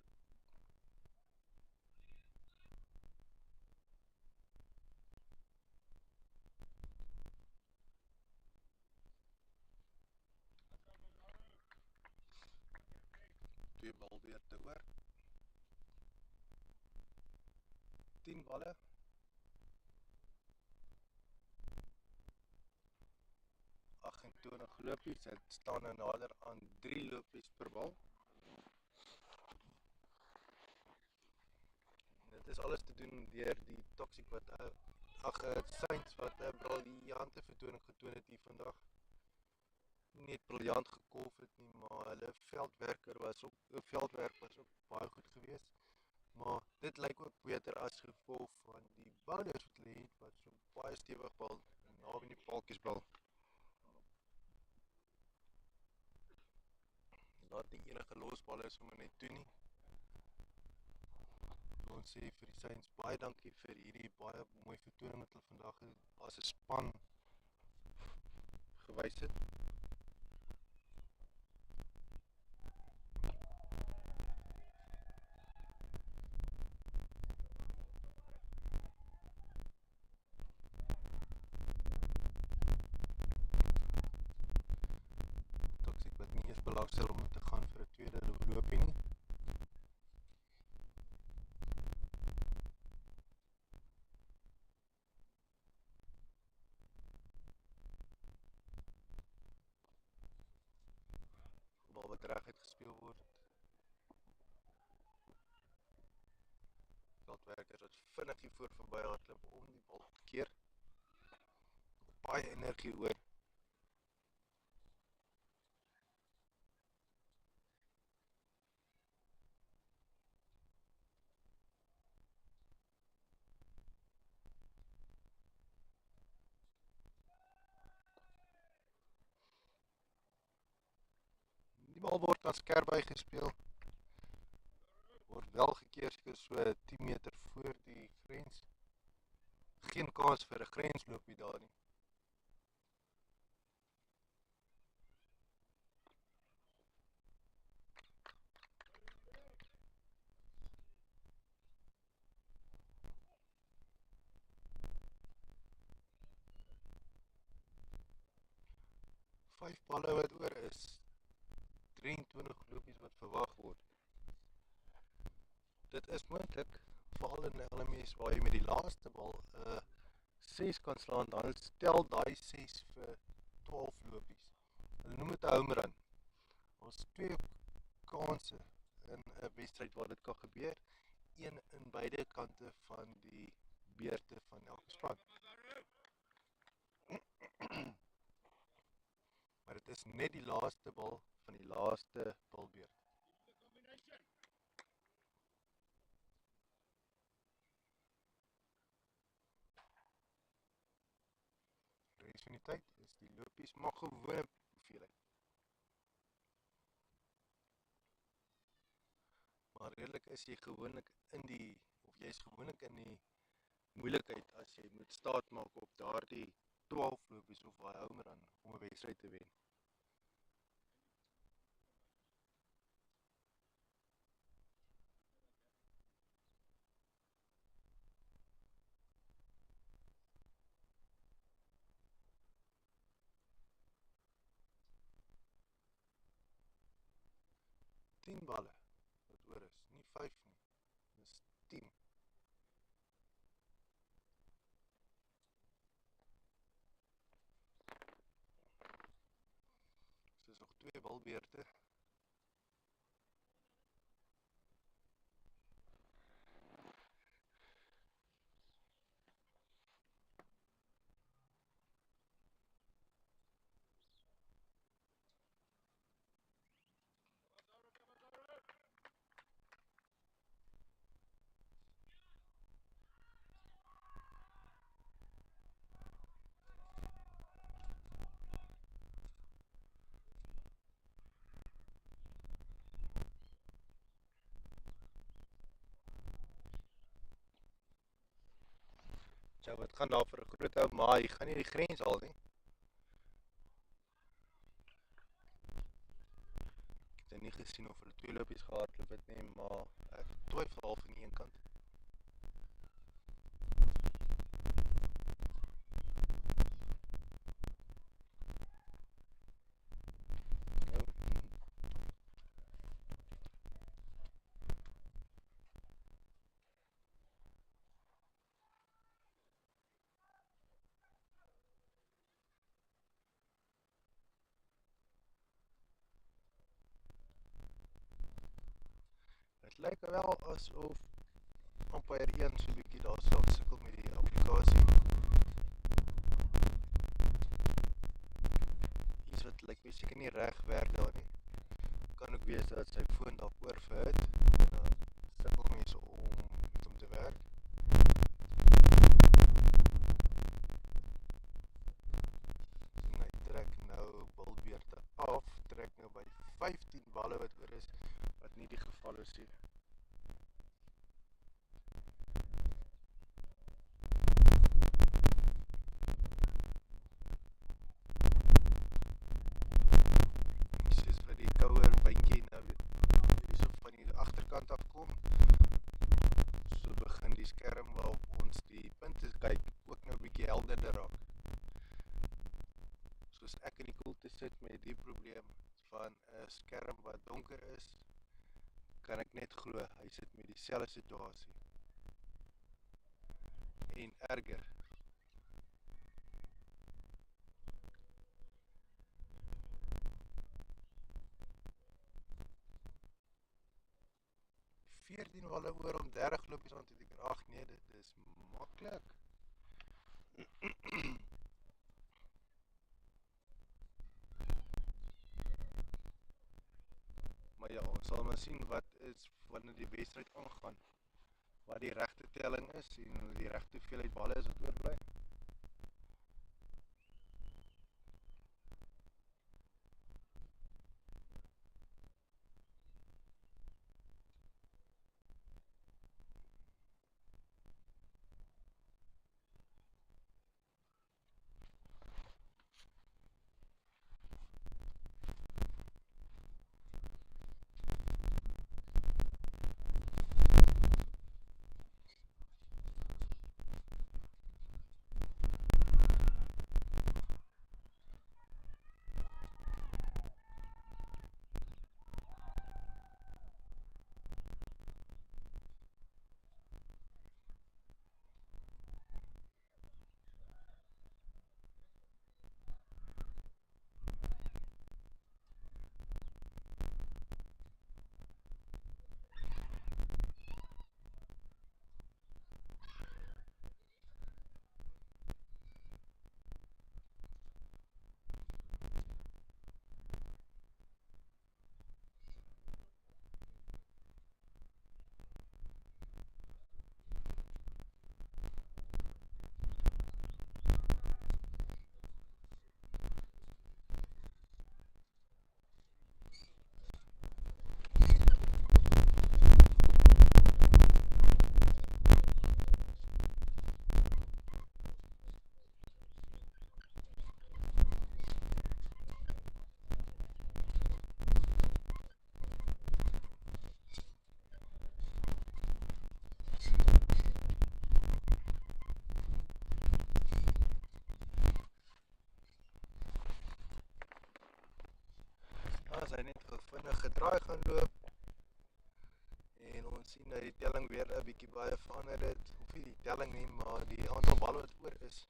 Twee balbeurte oor. 10 balle. Lopies, het staan nou nader aan 3 lopies per bal. Dit is alles te doen deur die toxic wat Saints wat briljante vertoning getoon het hier vandag. Nie het briljant gekolf het nie, maar hulle veldwerk was ook baie goed geweest. Maar dit lyk ook beter as gevolg van die bowlers wat hulle het, wat so baie stewig bal naby die paaltjies bal. Laat nie enige losballe sommer net toe nie. Ons sê vir die Saints baie dankie vir hierdie baie mooi vertoning wat hulle vandag as 'n span gewys het. Toxic wat nie eens belangstel om te gaan vir 'n tweede loopie nie. Bal wat reg uitgespeel word. Veldwerkers wat vinnig hier voor verby hardloop om die bal te keer. Baie energie oor. Die bal word aan skerp gespeel. Word wel gekeer so 10 meter voor die grens. Geen kans vir 'n grensloopie daar nie. 5 balle wat oor is, 23 lopies wat verwag word. Dit is moontlik, veral in 'n LMS waar jy met die laaste bal 'n 6 kan slaan, dan stel daai 6 vir 12 lopies. Hulle noem dit 'n home run. Ons twee kanse in 'n wedstryd waar dit kan gebeur, een in beide kante van die beurte van elke span. Maar dit is net die laaste bal van die laaste balbeurt. Die res van die tyd is die lopies maar gewone hoeveelheid. Maar redelik is jy gewoonlik in die, of jy is gewoonlik in die moeilikheid as jy moet staat maak op daardie 12 lopies of daai home run om 'n wedstryd te wen. Tien balle wat oor is, nie 5 nie, dis 10. So is nog 2 balbeurte. So wat gaan daar vir 'n groot ou, maar hy gaan nie die grens haal nie. Ek het nie gesien of hulle 2 lopies gehardloop het nie, maar ek twyfel half aan die een kant. Dit lyk wel asof umpire 1 so 'n bietjie daar sukkel met die applikasie. Iets wat lyk my seker nie reg werk daar nie. Kan ook wees dat sy foon dalk oorverhit en dan sukkel mense om met hom te werk. En hy trek nou balbeurte af, trek nou by 15 balle wat oor is, wat nie die geval is nie. Soos vir die kouer bandjie nou hierso van die agterkant af kom, so begin die skerm waarop ons die punte kyk ook nou 'n bietjie helderder raak. Soos ek in die koelte sit met die probleem van 'n skerm wat donker is, kan ek net glo hy sit met dieselfde situasie. En erger. Veertien balle oor om 30 lopies aan te teken. Ag nee, dit is maklik. Maar ja, ons sal maar sien wat is wanneer die wedstryd aangaan. Wat die regte telling is en die regte hoeveelheid balle is wat oorbly. vinnig gedraai gaan loop en ons sien dat die telling weer 'n bietjie baie verander het, of nie die telling nie, maar die aantal balle wat oor is.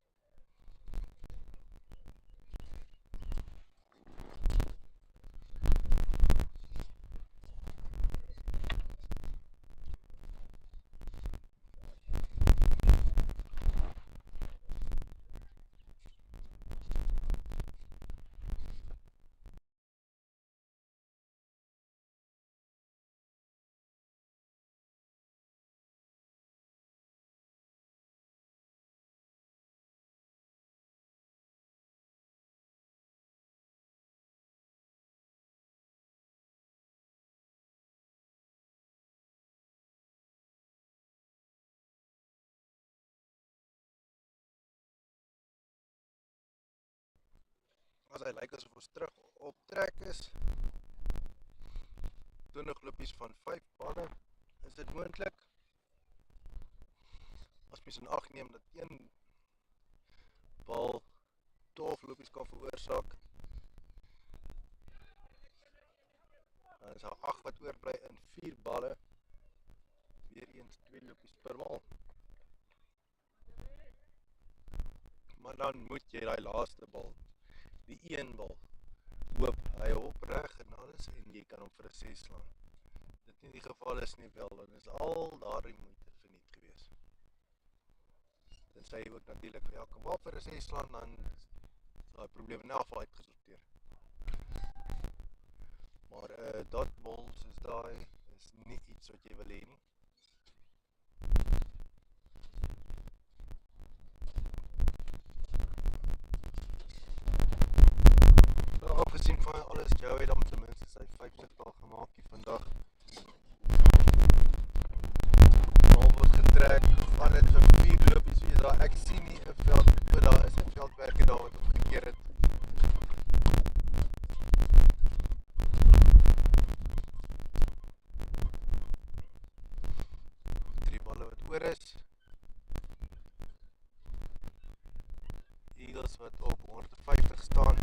As hy lyk asof ons terug op trek is, 20 lopies van 5 balle, is dit moontlik. As mens in ag neem dat een bal 12 lopies kan veroorsaak, dan is daar 8 wat oorbly in 4 balle, weer eens 2 lopies per bal. Maar dan moet jy die laaste bal, die een bal, hoop hy opreg en alles, en jy kan hom vir 'n 6 slaan. Dit nie die geval is nie, wel, dan is al daardie moeite verniet gewees. Tensy jy ook natuurlik vir elke bal vir 'n 6 slaan, dan is daai probleem in elk geval uitgesorteer. Maar dot bal soos daai is nie iets wat jy wil hê nie. Afgesien van alles, Joe het dan ten minste sy 50-tal gemaak hier vandag. Bal word getrek, gaan dit vir 4 lopies wees daar. Ek sien nie 'n veld, maar daar is 'n veldwerker daar wat omgekeer het. Drie balle wat oor is. Eagles wat op 150 staan.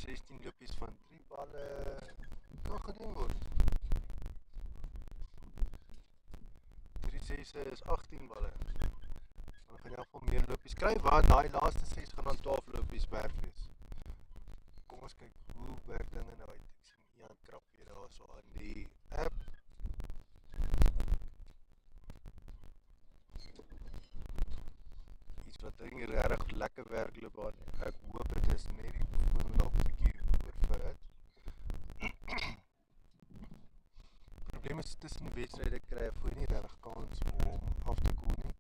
16 lopies van 3 balle kan gedoen word. 3 6 is 18 balle. Dan gaan jy al meer lopies kry, want daai laaste 6 gaan dan 12 lopies werk wees. Kom ons kyk hoe werk dinge nou uit. Ek sien Ian krap weer daar so aan die app. Iets wat regtig lekker werk loop aan. Ek hoop dit is net die foon dalk 'n bietjie oorver het. Probleem is tussen die wedstryde kry jy nie regtig kans om af te koel nie.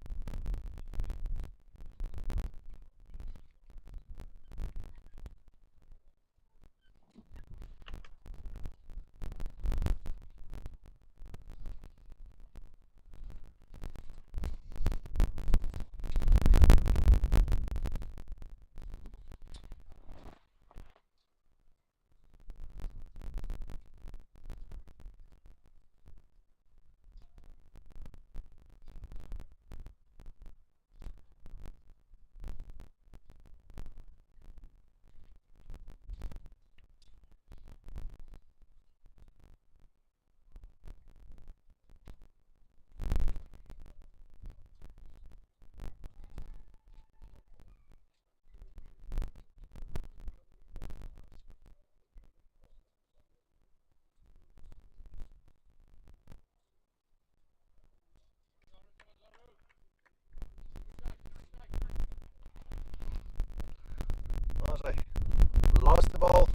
Laaste bal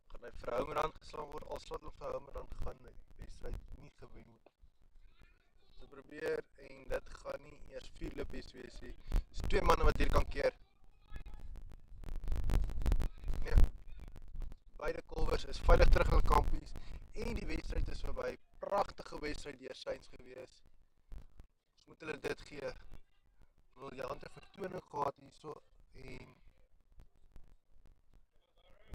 gaan hy vir Homerand geslaan word, al sal hulle vir Homerand gaan die wedstryd nie gewen word. So probeer, en dit gaan nie eers 4 lopies wees nie. Dis 2 manne wat hier kan keer. Ja. Beide kolwers is veilig terug in kampies en die wedstryd is verby. Pragtige wedstryd deur Saints gewees. Ons moet hulle dit gee. Briljante vertoning gehad hierso en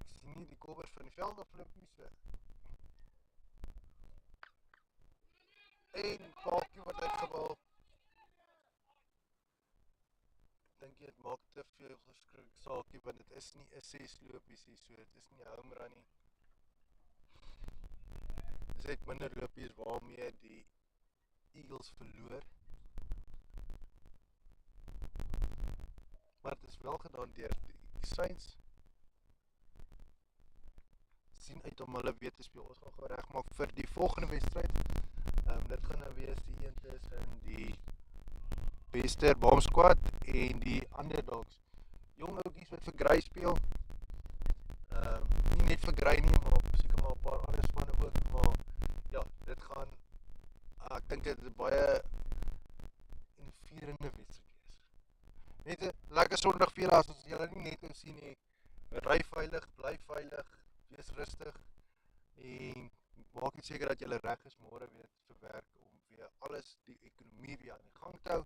ek sien nie die kolwers van die veld afloop nie so. En Kalkie wat uitgebal. Ek dink dit maak te veel geskrik saakie, want dit is nie 'n 6 lopies nie, so dit is nie 'n home run nie. Dis net minder lopies waarmee die Eagles verloor. Maar dit is wel gedaan deur die Saints. Sien uit om hulle weer te speel. Ons gaan regmaak vir die volgende wedstryd. Dit gaan nou wees die een tussen die Wester Bomb Squad en die Underdogs. Jong oukies wat vir Grey speel. Nie net vir Grey nie, maar seker maar 'n paar ander spanne ook, maar ja, dit gaan ek dink dit is baie innoverende wedstryd wees. Net 'n lekker Sondag vir julle as ons julle nie net kan sien nie. Ry veilig, bly veilig, wees rustig en maak net seker dat julle reg is môre weer vir werk om weer alles die ekonomie weer aan die gang te hou.